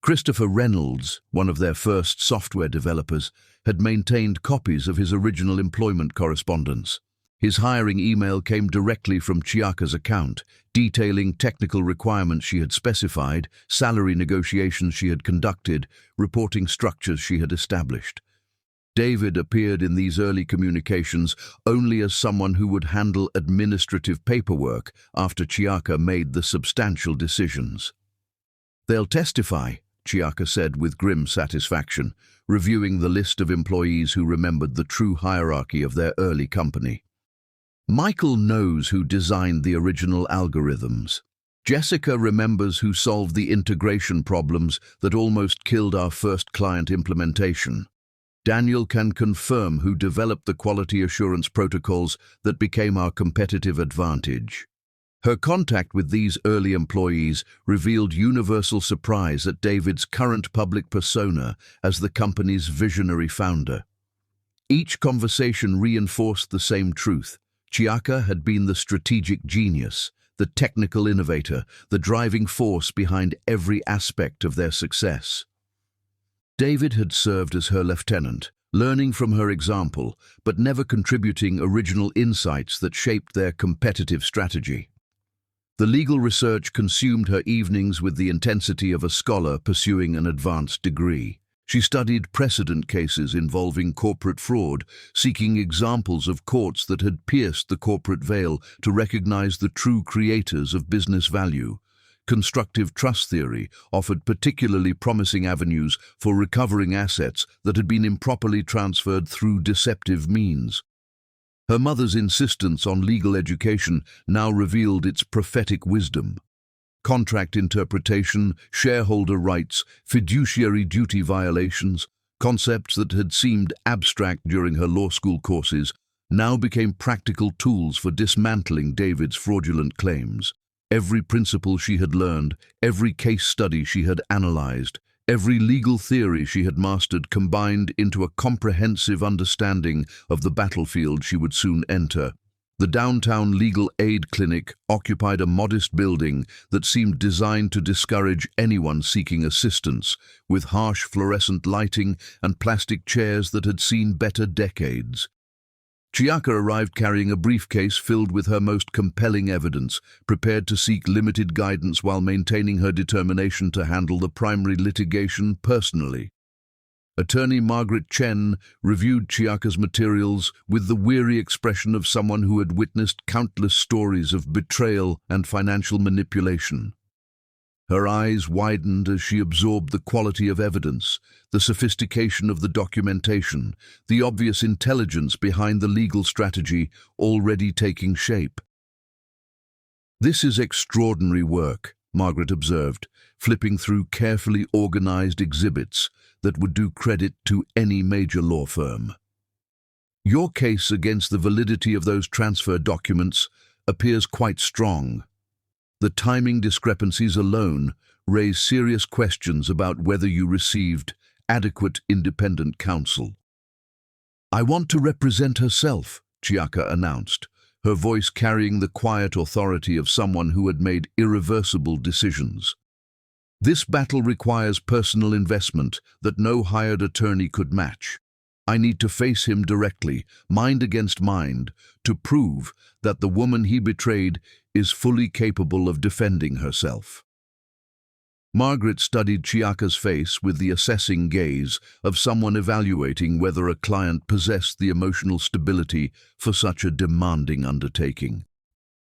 Christopher Reynolds, one of their first software developers, had maintained copies of his original employment correspondence. His hiring email came directly from Chiaka's account, detailing technical requirements she had specified, salary negotiations she had conducted, reporting structures she had established. David appeared in these early communications only as someone who would handle administrative paperwork after Chiaka made the substantial decisions. "They'll testify," Chiaka said with grim satisfaction, reviewing the list of employees who remembered the true hierarchy of their early company. "Michael knows who designed the original algorithms. Jessica remembers who solved the integration problems that almost killed our first client implementation. Daniel can confirm who developed the quality assurance protocols that became our competitive advantage." Her contact with these early employees revealed universal surprise at David's current public persona as the company's visionary founder. Each conversation reinforced the same truth. Chiaka had been the strategic genius, the technical innovator, the driving force behind every aspect of their success. David had served as her lieutenant, learning from her example, but never contributing original insights that shaped their competitive strategy. The legal research consumed her evenings with the intensity of a scholar pursuing an advanced degree. She studied precedent cases involving corporate fraud, seeking examples of courts that had pierced the corporate veil to recognize the true creators of business value. Constructive trust theory offered particularly promising avenues for recovering assets that had been improperly transferred through deceptive means. Her mother's insistence on legal education now revealed its prophetic wisdom. Contract interpretation, shareholder rights, fiduciary duty violations, concepts that had seemed abstract during her law school courses, now became practical tools for dismantling David's fraudulent claims. Every principle she had learned, every case study she had analyzed, every legal theory she had mastered combined into a comprehensive understanding of the battlefield she would soon enter. The downtown legal aid clinic occupied a modest building that seemed designed to discourage anyone seeking assistance, with harsh fluorescent lighting and plastic chairs that had seen better decades. Chiaka arrived carrying a briefcase filled with her most compelling evidence, prepared to seek limited guidance while maintaining her determination to handle the primary litigation personally. Attorney Margaret Chen reviewed Chiaka's materials with the weary expression of someone who had witnessed countless stories of betrayal and financial manipulation. Her eyes widened as she absorbed the quality of evidence, the sophistication of the documentation, the obvious intelligence behind the legal strategy already taking shape. "This is extraordinary work," Margaret observed, flipping through carefully organized exhibits that would do credit to any major law firm. "Your case against the validity of those transfer documents appears quite strong. The timing discrepancies alone raise serious questions about whether you received adequate independent counsel." "I want to represent herself," Chiaka announced, her voice carrying the quiet authority of someone who had made irreversible decisions. "This battle requires personal investment that no hired attorney could match. I need to face him directly, mind against mind, to prove that the woman he betrayed is fully capable of defending herself." Margaret studied Chiaka's face with the assessing gaze of someone evaluating whether a client possessed the emotional stability for such a demanding undertaking.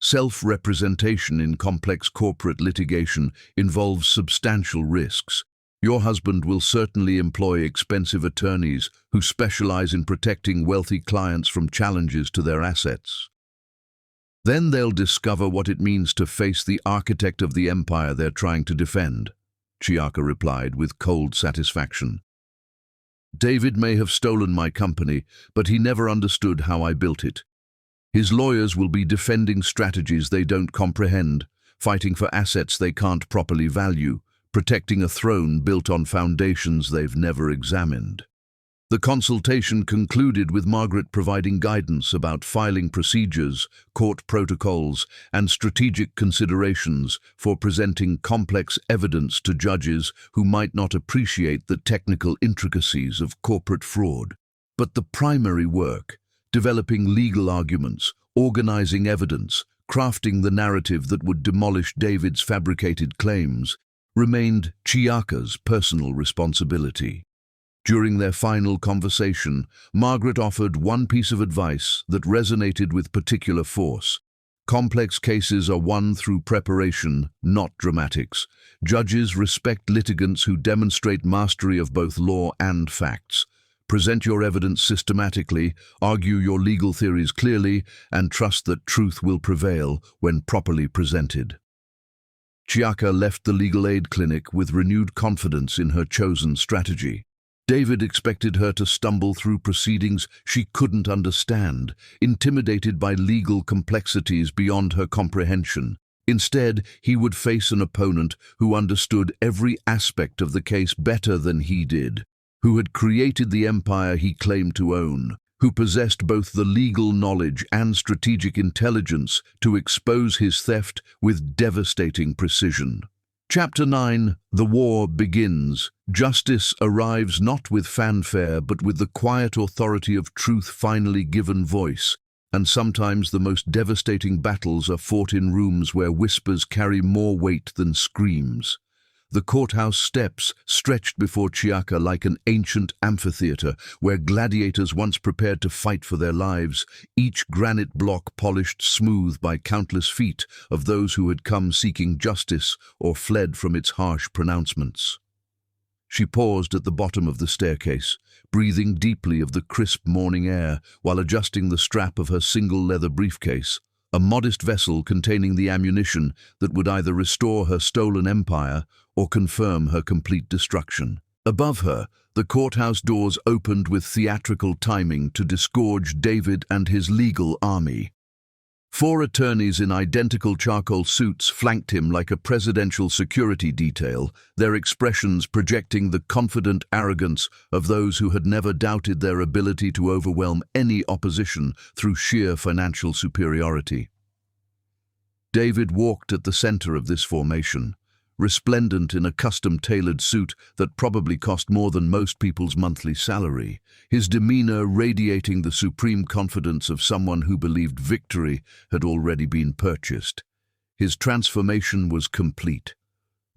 Self-representation in complex corporate litigation involves substantial risks. Your husband will certainly employ expensive attorneys who specialize in protecting wealthy clients from challenges to their assets. Then they'll discover what it means to face the architect of the empire they're trying to defend, Chiaka replied with cold satisfaction. "David may have stolen my company, but he never understood how I built it. His lawyers will be defending strategies they don't comprehend, fighting for assets they can't properly value, protecting a throne built on foundations they've never examined." The consultation concluded with Margaret providing guidance about filing procedures, court protocols, and strategic considerations for presenting complex evidence to judges who might not appreciate the technical intricacies of corporate fraud. But the primary work, developing legal arguments, organizing evidence, crafting the narrative that would demolish David's fabricated claims, remained Chiaka's personal responsibility. During their final conversation, Margaret offered one piece of advice that resonated with particular force. Complex cases are won through preparation, not dramatics. Judges respect litigants who demonstrate mastery of both law and facts. Present your evidence systematically, argue your legal theories clearly, and trust that truth will prevail when properly presented. Chiaka left the legal aid clinic with renewed confidence in her chosen strategy. David expected her to stumble through proceedings she couldn't understand, intimidated by legal complexities beyond her comprehension. Instead, he would face an opponent who understood every aspect of the case better than he did, who had created the empire he claimed to own, who possessed both the legal knowledge and strategic intelligence to expose his theft with devastating precision. Chapter 9. The War Begins. Justice arrives not with fanfare but with the quiet authority of truth finally given voice, and sometimes the most devastating battles are fought in rooms where whispers carry more weight than screams. The courthouse steps stretched before Chiaka like an ancient amphitheater where gladiators once prepared to fight for their lives, each granite block polished smooth by countless feet of those who had come seeking justice or fled from its harsh pronouncements. She paused at the bottom of the staircase, breathing deeply of the crisp morning air while adjusting the strap of her single leather briefcase, a modest vessel containing the ammunition that would either restore her stolen empire or confirm her complete destruction. Above her, the courthouse doors opened with theatrical timing to disgorge David and his legal army. 4 attorneys in identical charcoal suits flanked him like a presidential security detail, their expressions projecting the confident arrogance of those who had never doubted their ability to overwhelm any opposition through sheer financial superiority. David walked at the center of this formation, resplendent in a custom-tailored suit that probably cost more than most people's monthly salary, his demeanor radiating the supreme confidence of someone who believed victory had already been purchased. His transformation was complete.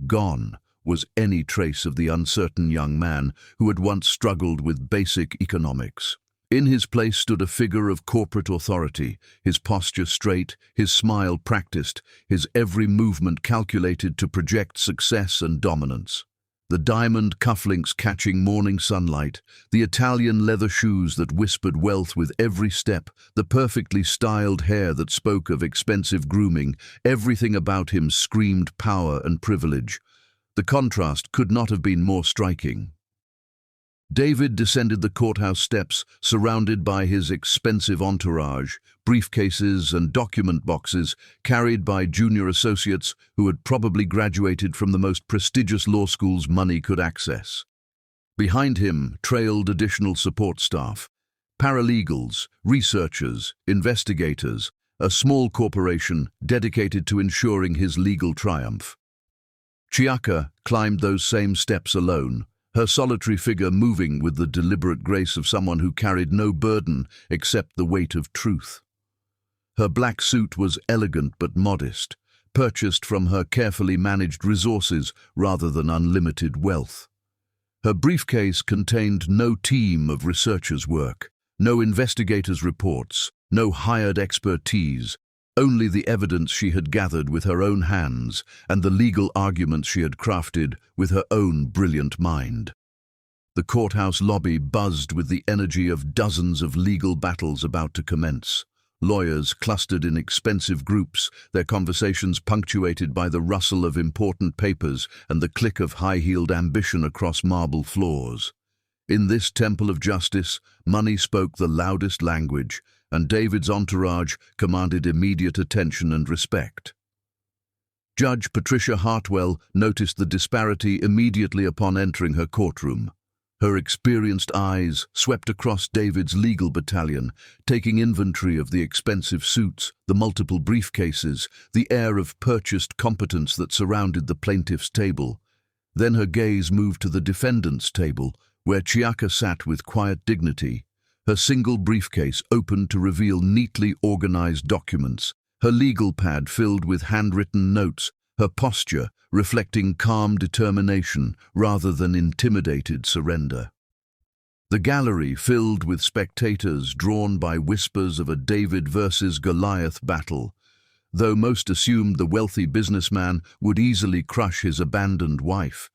Gone was any trace of the uncertain young man who had once struggled with basic economics. In his place stood a figure of corporate authority, his posture straight, his smile practiced, his every movement calculated to project success and dominance. The diamond cufflinks catching morning sunlight, the Italian leather shoes that whispered wealth with every step, the perfectly styled hair that spoke of expensive grooming, everything about him screamed power and privilege. The contrast could not have been more striking. David descended the courthouse steps, surrounded by his expensive entourage, briefcases and document boxes carried by junior associates who had probably graduated from the most prestigious law schools money could access. Behind him trailed additional support staff, paralegals, researchers, investigators, a small corporation dedicated to ensuring his legal triumph. Chiaka climbed those same steps alone, her solitary figure moving with the deliberate grace of someone who carried no burden except the weight of truth. Her black suit was elegant but modest, purchased from her carefully managed resources rather than unlimited wealth. Her briefcase contained no team of researchers' work, no investigators' reports, no hired expertise, only the evidence she had gathered with her own hands and the legal arguments she had crafted with her own brilliant mind. The courthouse lobby buzzed with the energy of dozens of legal battles about to commence. Lawyers clustered in expensive groups, their conversations punctuated by the rustle of important papers and the click of high-heeled ambition across marble floors. In this temple of justice, money spoke the loudest language, and David's entourage commanded immediate attention and respect. Judge Patricia Hartwell noticed the disparity immediately upon entering her courtroom. Her experienced eyes swept across David's legal battalion, taking inventory of the expensive suits, the multiple briefcases, the air of purchased competence that surrounded the plaintiff's table. Then her gaze moved to the defendant's table, where Chiaka sat with quiet dignity, her single briefcase opened to reveal neatly organized documents, her legal pad filled with handwritten notes, her posture reflecting calm determination rather than intimidated surrender. The gallery filled with spectators drawn by whispers of a David versus Goliath battle, though most assumed the wealthy businessman would easily crush his abandoned wife.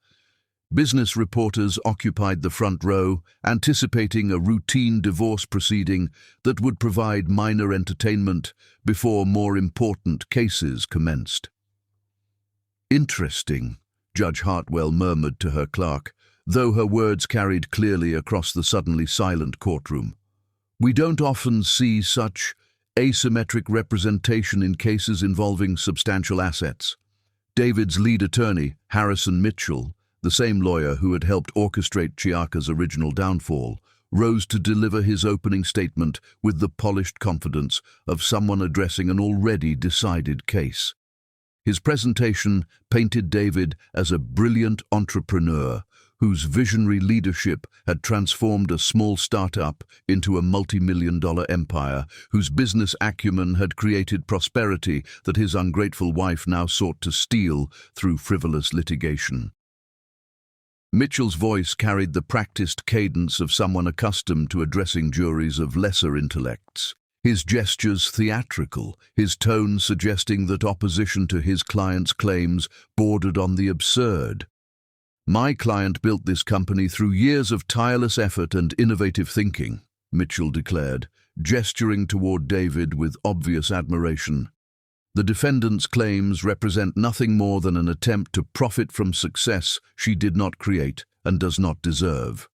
Business reporters occupied the front row, anticipating a routine divorce proceeding that would provide minor entertainment before more important cases commenced. "Interesting," Judge Hartwell murmured to her clerk, though her words carried clearly across the suddenly silent courtroom. "We don't often see such asymmetric representation in cases involving substantial assets." David's lead attorney, Harrison Mitchell, the same lawyer who had helped orchestrate Chiaka's original downfall, rose to deliver his opening statement with the polished confidence of someone addressing an already decided case. His presentation painted David as a brilliant entrepreneur whose visionary leadership had transformed a small startup into a multi-million-dollar empire, whose business acumen had created prosperity that his ungrateful wife now sought to steal through frivolous litigation. Mitchell's voice carried the practiced cadence of someone accustomed to addressing juries of lesser intellects. His gestures theatrical, his tone suggesting that opposition to his client's claims bordered on the absurd. "My client built this company through years of tireless effort and innovative thinking," Mitchell declared, gesturing toward David with obvious admiration. "The defendant's claims represent nothing more than an attempt to profit from success she did not create and does not deserve."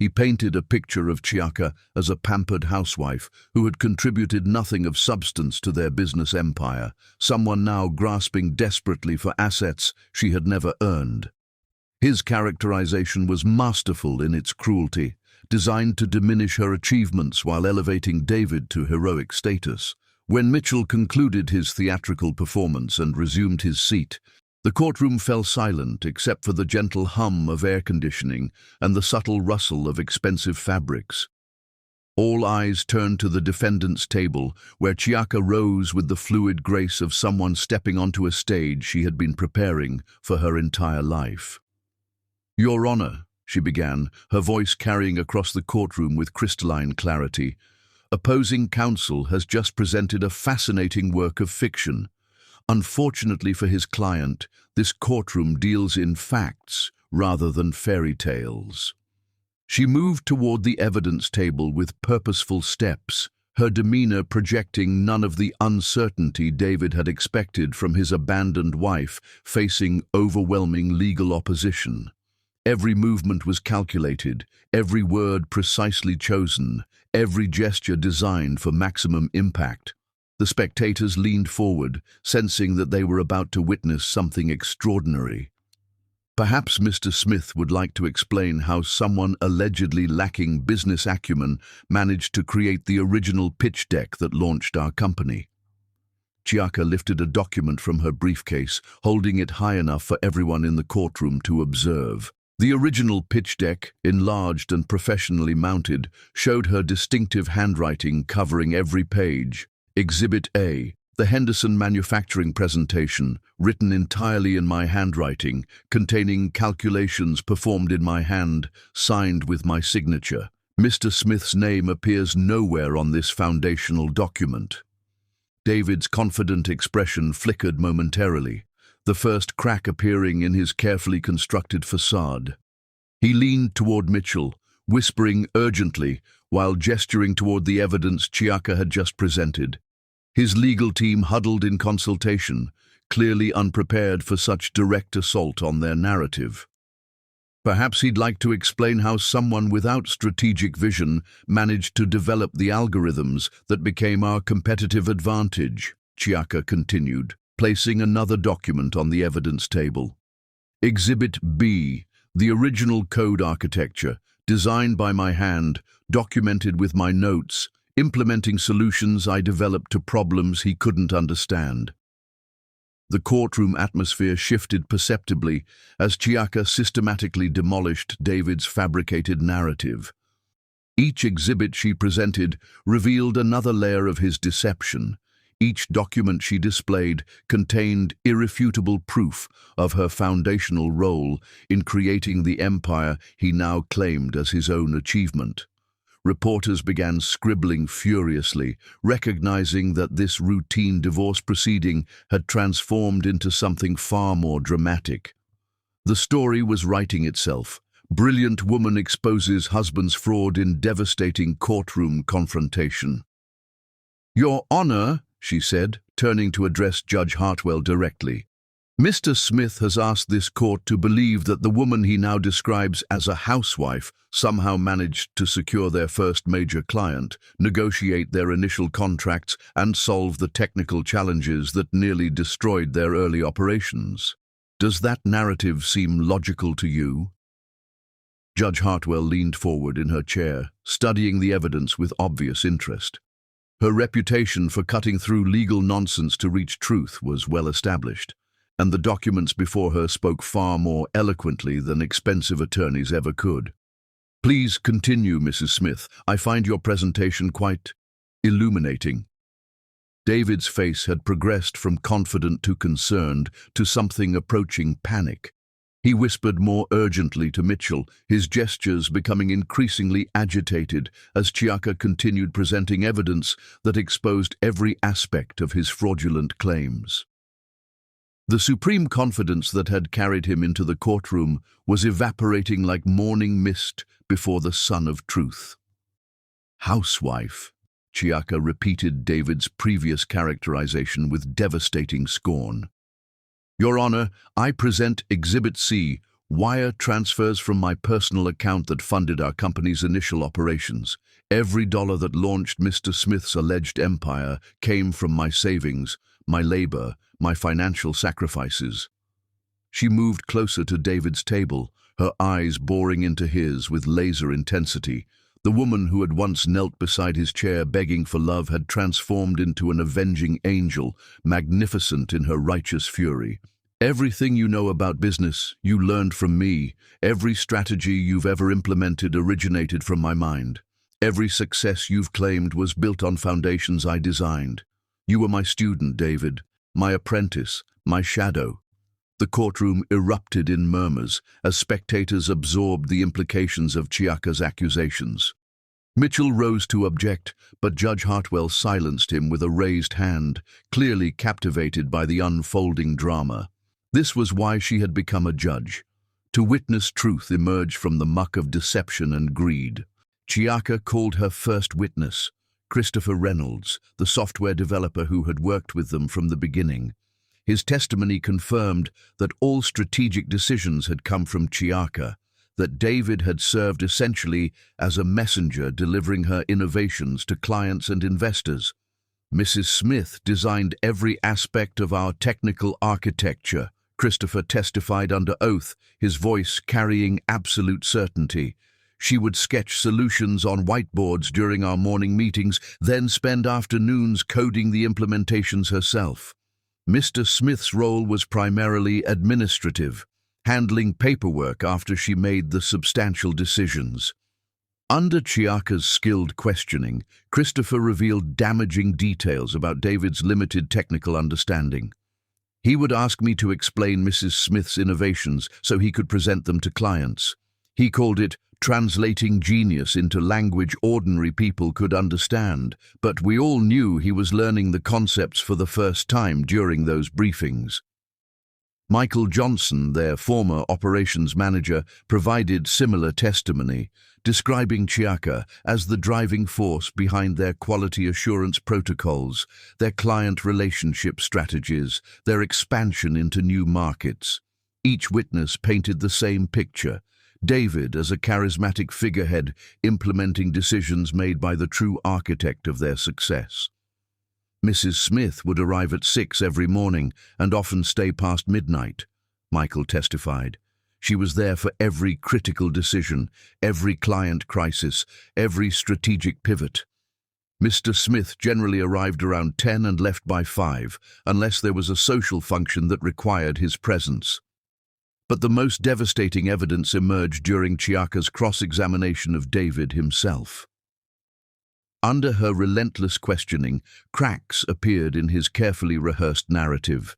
He painted a picture of Chiaka as a pampered housewife who had contributed nothing of substance to their business empire, someone now grasping desperately for assets she had never earned. His characterization was masterful in its cruelty, designed to diminish her achievements while elevating David to heroic status. When Mitchell concluded his theatrical performance and resumed his seat, the courtroom fell silent except for the gentle hum of air conditioning and the subtle rustle of expensive fabrics. All eyes turned to the defendant's table, where Chiaka rose with the fluid grace of someone stepping onto a stage she had been preparing for her entire life. "Your Honor," she began, her voice carrying across the courtroom with crystalline clarity, "opposing counsel has just presented a fascinating work of fiction. Unfortunately for his client, this courtroom deals in facts rather than fairy tales." She moved toward the evidence table with purposeful steps, her demeanor projecting none of the uncertainty David had expected from his abandoned wife facing overwhelming legal opposition. Every movement was calculated, every word precisely chosen, every gesture designed for maximum impact. The spectators leaned forward, sensing that they were about to witness something extraordinary. Perhaps Mr. Smith would like to explain how someone allegedly lacking business acumen managed to create the original pitch deck that launched our company. Chiaka lifted a document from her briefcase, holding it high enough for everyone in the courtroom to observe. The original pitch deck, enlarged and professionally mounted, showed her distinctive handwriting covering every page. Exhibit A, the Henderson Manufacturing Presentation, written entirely in my handwriting, containing calculations performed in my hand, signed with my signature. Mr. Smith's name appears nowhere on this foundational document. David's confident expression flickered momentarily, the first crack appearing in his carefully constructed facade. He leaned toward Mitchell, whispering urgently while gesturing toward the evidence Chiaka had just presented. His legal team huddled in consultation, clearly unprepared for such direct assault on their narrative. Perhaps he'd like to explain how someone without strategic vision managed to develop the algorithms that became our competitive advantage, Chiaka continued, placing another document on the evidence table. Exhibit B, the original code architecture, designed by my hand, documented with my notes, implementing solutions I developed to problems he couldn't understand. The courtroom atmosphere shifted perceptibly as Chiaka systematically demolished David's fabricated narrative. Each exhibit she presented revealed another layer of his deception. Each document she displayed contained irrefutable proof of her foundational role in creating the empire he now claimed as his own achievement. Reporters began scribbling furiously, recognizing that this routine divorce proceeding had transformed into something far more dramatic. The story was writing itself. Brilliant woman exposes husband's fraud in devastating courtroom confrontation. "Your Honor," she said, turning to address Judge Hartwell directly, "Mr. Smith has asked this court to believe that the woman he now describes as a housewife somehow managed to secure their first major client, negotiate their initial contracts, and solve the technical challenges that nearly destroyed their early operations. Does that narrative seem logical to you?" Judge Hartwell leaned forward in her chair, studying the evidence with obvious interest. Her reputation for cutting through legal nonsense to reach truth was well established, and the documents before her spoke far more eloquently than expensive attorneys ever could. "Please continue, Mrs. Smith. I find your presentation quite illuminating." David's face had progressed from confident to concerned to something approaching panic. He whispered more urgently to Mitchell, his gestures becoming increasingly agitated as Chiaka continued presenting evidence that exposed every aspect of his fraudulent claims. The supreme confidence that had carried him into the courtroom was evaporating like morning mist before the sun of truth. "Housewife," Chiaka repeated David's previous characterization with devastating scorn. "Your Honor, I present Exhibit C, wire transfers from my personal account that funded our company's initial operations. Every dollar that launched Mr. Smith's alleged empire came from my savings, my labor, my financial sacrifices." She moved closer to David's table, her eyes boring into his with laser intensity. The woman who had once knelt beside his chair begging for love had transformed into an avenging angel, magnificent in her righteous fury. "Everything you know about business, you learned from me. Every strategy you've ever implemented originated from my mind. Every success you've claimed was built on foundations I designed. You were my student, David, my apprentice, my shadow." The courtroom erupted in murmurs as spectators absorbed the implications of Chiaka's accusations. Mitchell rose to object, but Judge Hartwell silenced him with a raised hand, clearly captivated by the unfolding drama. This was why she had become a judge, to witness truth emerge from the muck of deception and greed. Chiaka called her first witness, Christopher Reynolds, the software developer who had worked with them from the beginning. His testimony confirmed that all strategic decisions had come from Chiaka, that David had served essentially as a messenger delivering her innovations to clients and investors. "Mrs. Smith designed every aspect of our technical architecture," Christopher testified under oath, his voice carrying absolute certainty. "She would sketch solutions on whiteboards during our morning meetings, then spend afternoons coding the implementations herself. Mr. Smith's role was primarily administrative, handling paperwork after she made the substantial decisions." Under Chiaka's skilled questioning, Christopher revealed damaging details about David's limited technical understanding. "He would ask me to explain Mrs. Smith's innovations so he could present them to clients. He called it translating genius into language ordinary people could understand, but we all knew he was learning the concepts for the first time during those briefings." Michael Johnson, their former operations manager, provided similar testimony, describing Chiaka as the driving force behind their quality assurance protocols, their client relationship strategies, their expansion into new markets. Each witness painted the same picture: David as a charismatic figurehead implementing decisions made by the true architect of their success. Mrs. Smith would arrive at 6 every morning and often stay past midnight, Michael testified. She was there for every critical decision, every client crisis, every strategic pivot. Mr. Smith generally arrived around 10 and left by 5, unless there was a social function that required his presence. But the most devastating evidence emerged during Chiaka's cross-examination of David himself. Under her relentless questioning, cracks appeared in his carefully rehearsed narrative.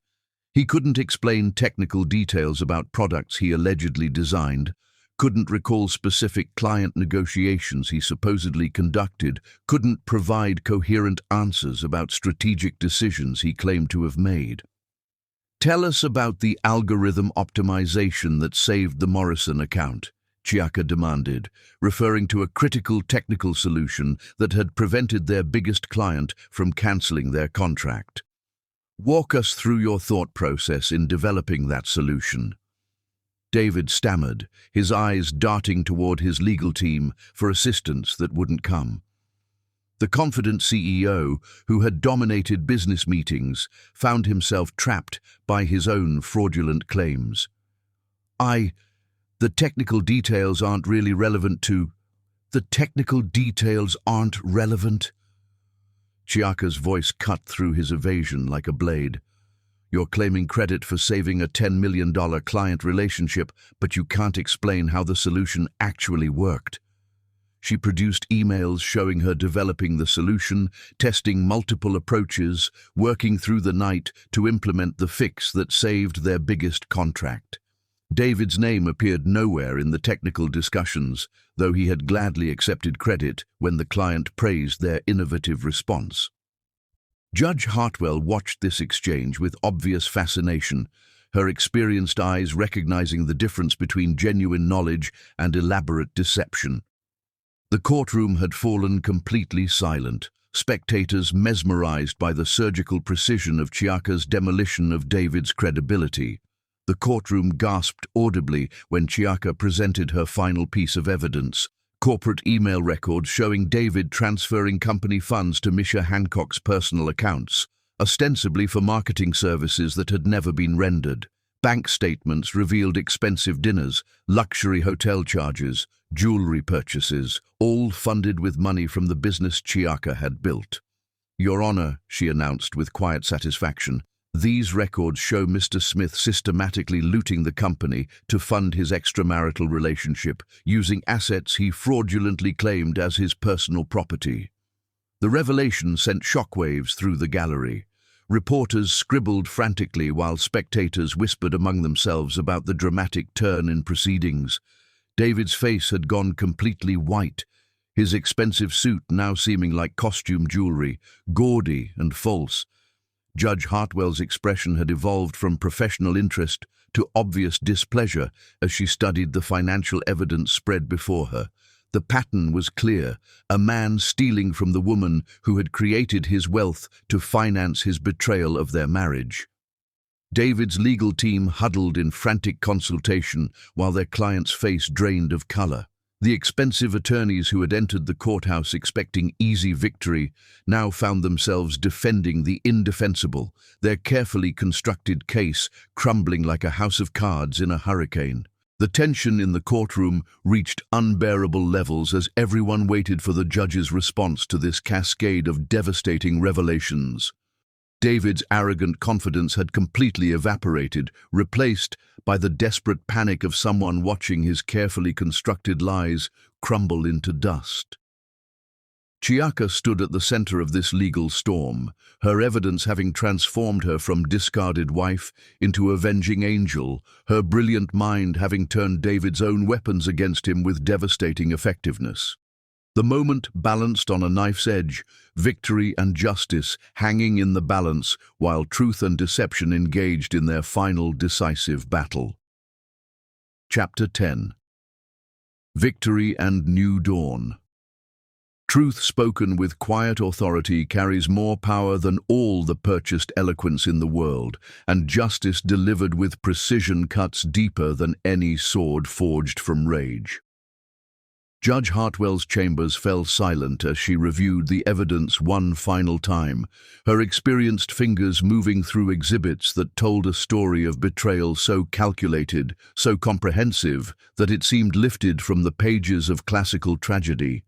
He couldn't explain technical details about products he allegedly designed, couldn't recall specific client negotiations he supposedly conducted, couldn't provide coherent answers about strategic decisions he claimed to have made. "Tell us about the algorithm optimization that saved the Morrison account," Chiaka demanded, referring to a critical technical solution that had prevented their biggest client from canceling their contract. "Walk us through your thought process in developing that solution." David stammered, his eyes darting toward his legal team for assistance that wouldn't come. The confident CEO, who had dominated business meetings, found himself trapped by his own fraudulent claims. The technical details aren't really relevant to... The technical details aren't relevant?" Chiaka's voice cut through his evasion like a blade. "You're claiming credit for saving a $10 million client relationship, but you can't explain how the solution actually worked." She produced emails showing her developing the solution, testing multiple approaches, working through the night to implement the fix that saved their biggest contract. David's name appeared nowhere in the technical discussions, though he had gladly accepted credit when the client praised their innovative response. Judge Hartwell watched this exchange with obvious fascination, her experienced eyes recognizing the difference between genuine knowledge and elaborate deception. The courtroom had fallen completely silent, spectators mesmerized by the surgical precision of Chiaka's demolition of David's credibility. The courtroom gasped audibly when Chiaka presented her final piece of evidence, corporate email records showing David transferring company funds to Misha Hancock's personal accounts, ostensibly for marketing services that had never been rendered. Bank statements revealed expensive dinners, luxury hotel charges, jewelry purchases, all funded with money from the business Chiaka had built. "Your Honor," she announced with quiet satisfaction, "these records show Mr. Smith systematically looting the company to fund his extramarital relationship, using assets he fraudulently claimed as his personal property." The revelation sent shockwaves through the gallery. Reporters scribbled frantically while spectators whispered among themselves about the dramatic turn in proceedings. David's face had gone completely white, his expensive suit now seeming like costume jewelry, gaudy and false. Judge Hartwell's expression had evolved from professional interest to obvious displeasure as she studied the financial evidence spread before her. The pattern was clear, a man stealing from the woman who had created his wealth to finance his betrayal of their marriage. David's legal team huddled in frantic consultation while their client's face drained of color. The expensive attorneys who had entered the courthouse expecting easy victory now found themselves defending the indefensible, their carefully constructed case crumbling like a house of cards in a hurricane. The tension in the courtroom reached unbearable levels as everyone waited for the judge's response to this cascade of devastating revelations. David's arrogant confidence had completely evaporated, replaced by the desperate panic of someone watching his carefully constructed lies crumble into dust. Chiaka stood at the center of this legal storm, her evidence having transformed her from discarded wife into avenging angel, her brilliant mind having turned David's own weapons against him with devastating effectiveness. The moment balanced on a knife's edge, victory and justice hanging in the balance while truth and deception engaged in their final decisive battle. Chapter 10. Victory and New Dawn. Truth spoken with quiet authority carries more power than all the purchased eloquence in the world, and justice delivered with precision cuts deeper than any sword forged from rage. Judge Hartwell's chambers fell silent as she reviewed the evidence one final time, her experienced fingers moving through exhibits that told a story of betrayal so calculated, so comprehensive, that it seemed lifted from the pages of classical tragedy.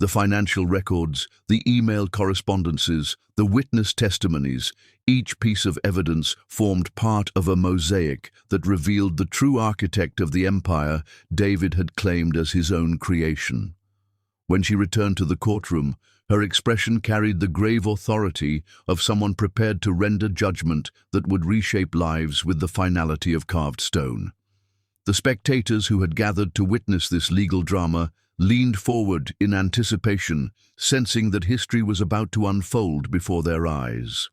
The financial records, the email correspondences, the witness testimonies, each piece of evidence formed part of a mosaic that revealed the true architect of the empire David had claimed as his own creation. When she returned to the courtroom, her expression carried the grave authority of someone prepared to render judgment that would reshape lives with the finality of carved stone. The spectators who had gathered to witness this legal drama leaned forward in anticipation, sensing that history was about to unfold before their eyes.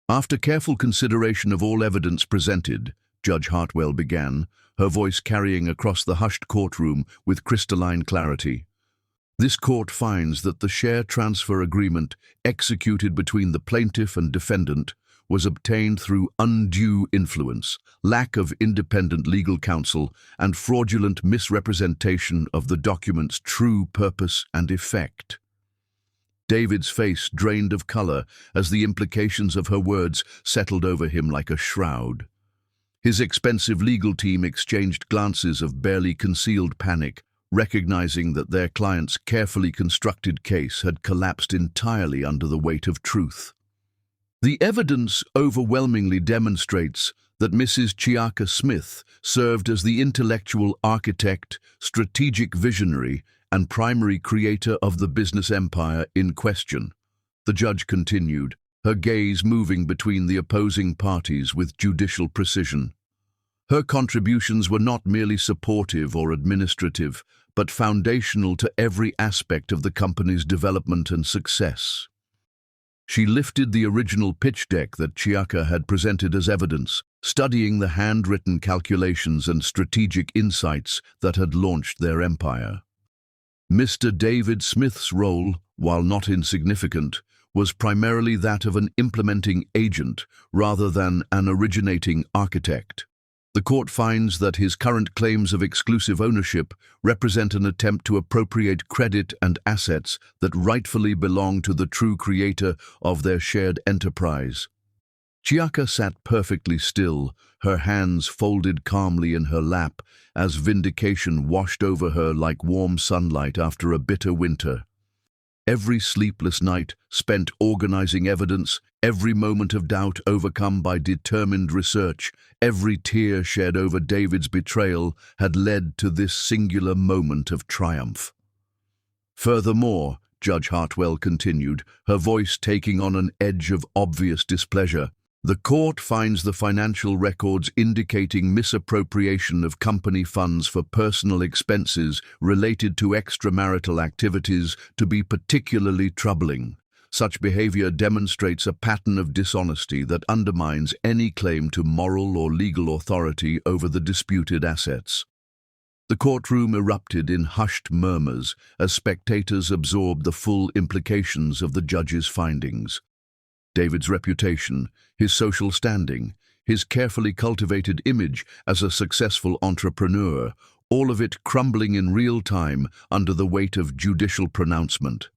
After careful consideration of all evidence presented, Judge Hartwell began, her voice carrying across the hushed courtroom with crystalline clarity. This court finds that the share transfer agreement executed between the plaintiff and defendant was obtained through undue influence, lack of independent legal counsel, and fraudulent misrepresentation of the document's true purpose and effect. David's face drained of color as the implications of her words settled over him like a shroud. His expensive legal team exchanged glances of barely concealed panic, recognizing that their client's carefully constructed case had collapsed entirely under the weight of truth. The evidence overwhelmingly demonstrates that Mrs. Chiaka Smith served as the intellectual architect, strategic visionary, and primary creator of the business empire in question. The judge continued, her gaze moving between the opposing parties with judicial precision. Her contributions were not merely supportive or administrative, but foundational to every aspect of the company's development and success. She lifted the original pitch deck that Chiaka had presented as evidence, studying the handwritten calculations and strategic insights that had launched their empire. Mr. David Smith's role, while not insignificant, was primarily that of an implementing agent rather than an originating architect. The court finds that his current claims of exclusive ownership represent an attempt to appropriate credit and assets that rightfully belong to the true creator of their shared enterprise. Chiaka sat perfectly still, her hands folded calmly in her lap, as vindication washed over her like warm sunlight after a bitter winter. Every sleepless night spent organizing evidence, every moment of doubt overcome by determined research, every tear shed over David's betrayal had led to this singular moment of triumph. Furthermore, Judge Hartwell continued, her voice taking on an edge of obvious displeasure, the court finds the financial records indicating misappropriation of company funds for personal expenses related to extramarital activities to be particularly troubling. Such behavior demonstrates a pattern of dishonesty that undermines any claim to moral or legal authority over the disputed assets. The courtroom erupted in hushed murmurs as spectators absorbed the full implications of the judge's findings. David's reputation, his social standing, his carefully cultivated image as a successful entrepreneur, all of it crumbling in real time under the weight of judicial pronouncement.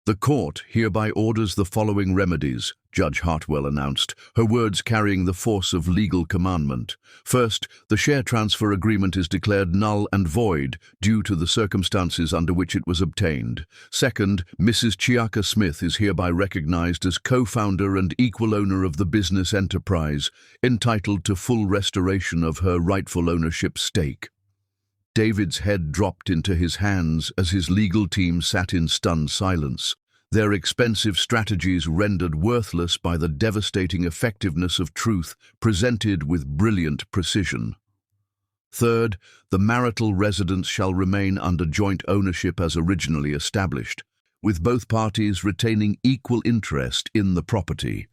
The court hereby orders the following remedies, Judge Hartwell announced, her words carrying the force of legal commandment. First, the share transfer agreement is declared null and void due to the circumstances under which it was obtained. Second, Mrs. Chiaka Smith is hereby recognized as co-founder and equal owner of the business enterprise, entitled to full restoration of her rightful ownership stake. David's head dropped into his hands as his legal team sat in stunned silence, their expensive strategies rendered worthless by the devastating effectiveness of truth presented with brilliant precision. Third, the marital residence shall remain under joint ownership as originally established, with both parties retaining equal interest in the property.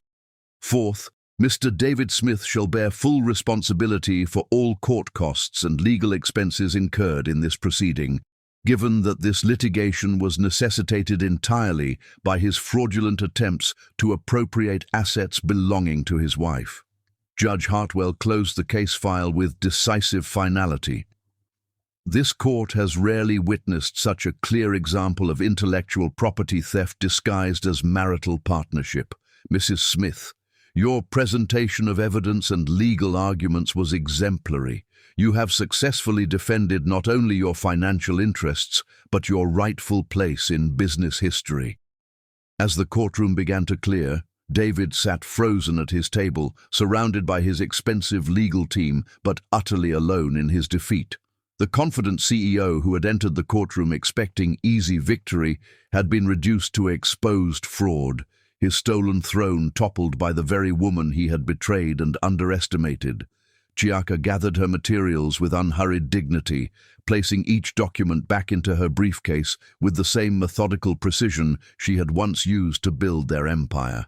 Fourth, Mr. David Smith shall bear full responsibility for all court costs and legal expenses incurred in this proceeding, given that this litigation was necessitated entirely by his fraudulent attempts to appropriate assets belonging to his wife. Judge Hartwell closed the case file with decisive finality. This court has rarely witnessed such a clear example of intellectual property theft disguised as marital partnership. Mrs. Smith, your presentation of evidence and legal arguments was exemplary. You have successfully defended not only your financial interests, but your rightful place in business history." As the courtroom began to clear, David sat frozen at his table, surrounded by his expensive legal team, but utterly alone in his defeat. The confident CEO who had entered the courtroom expecting easy victory had been reduced to exposed fraud, his stolen throne toppled by the very woman he had betrayed and underestimated. Chiaka gathered her materials with unhurried dignity, placing each document back into her briefcase with the same methodical precision she had once used to build their empire.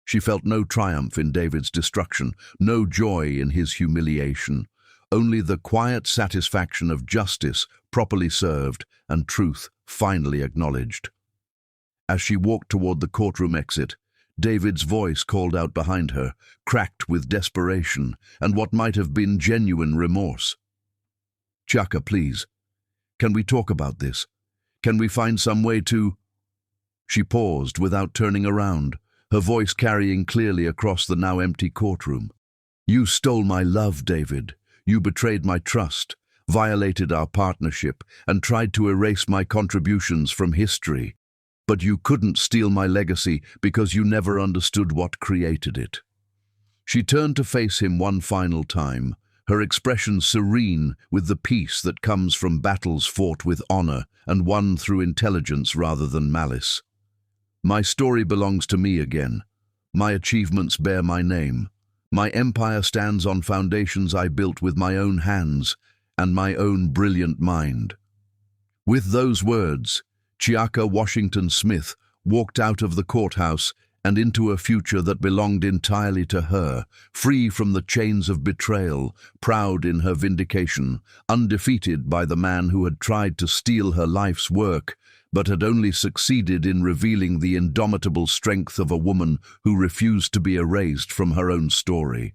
She felt no triumph in David's destruction, no joy in his humiliation, only the quiet satisfaction of justice properly served and truth finally acknowledged. As she walked toward the courtroom exit, David's voice called out behind her, cracked with desperation and what might have been genuine remorse. "Chiaka, please. Can we talk about this? Can we find some way to—" She paused without turning around, her voice carrying clearly across the now empty courtroom. "You stole my love, David. You betrayed my trust, violated our partnership, and tried to erase my contributions from history. But you couldn't steal my legacy because you never understood what created it." She turned to face him one final time, her expression serene with the peace that comes from battles fought with honor and won through intelligence rather than malice. "My story belongs to me again. My achievements bear my name. My empire stands on foundations I built with my own hands and my own brilliant mind." With those words, Chiaka Washington Smith walked out of the courthouse and into a future that belonged entirely to her, free from the chains of betrayal, proud in her vindication, undefeated by the man who had tried to steal her life's work, but had only succeeded in revealing the indomitable strength of a woman who refused to be erased from her own story.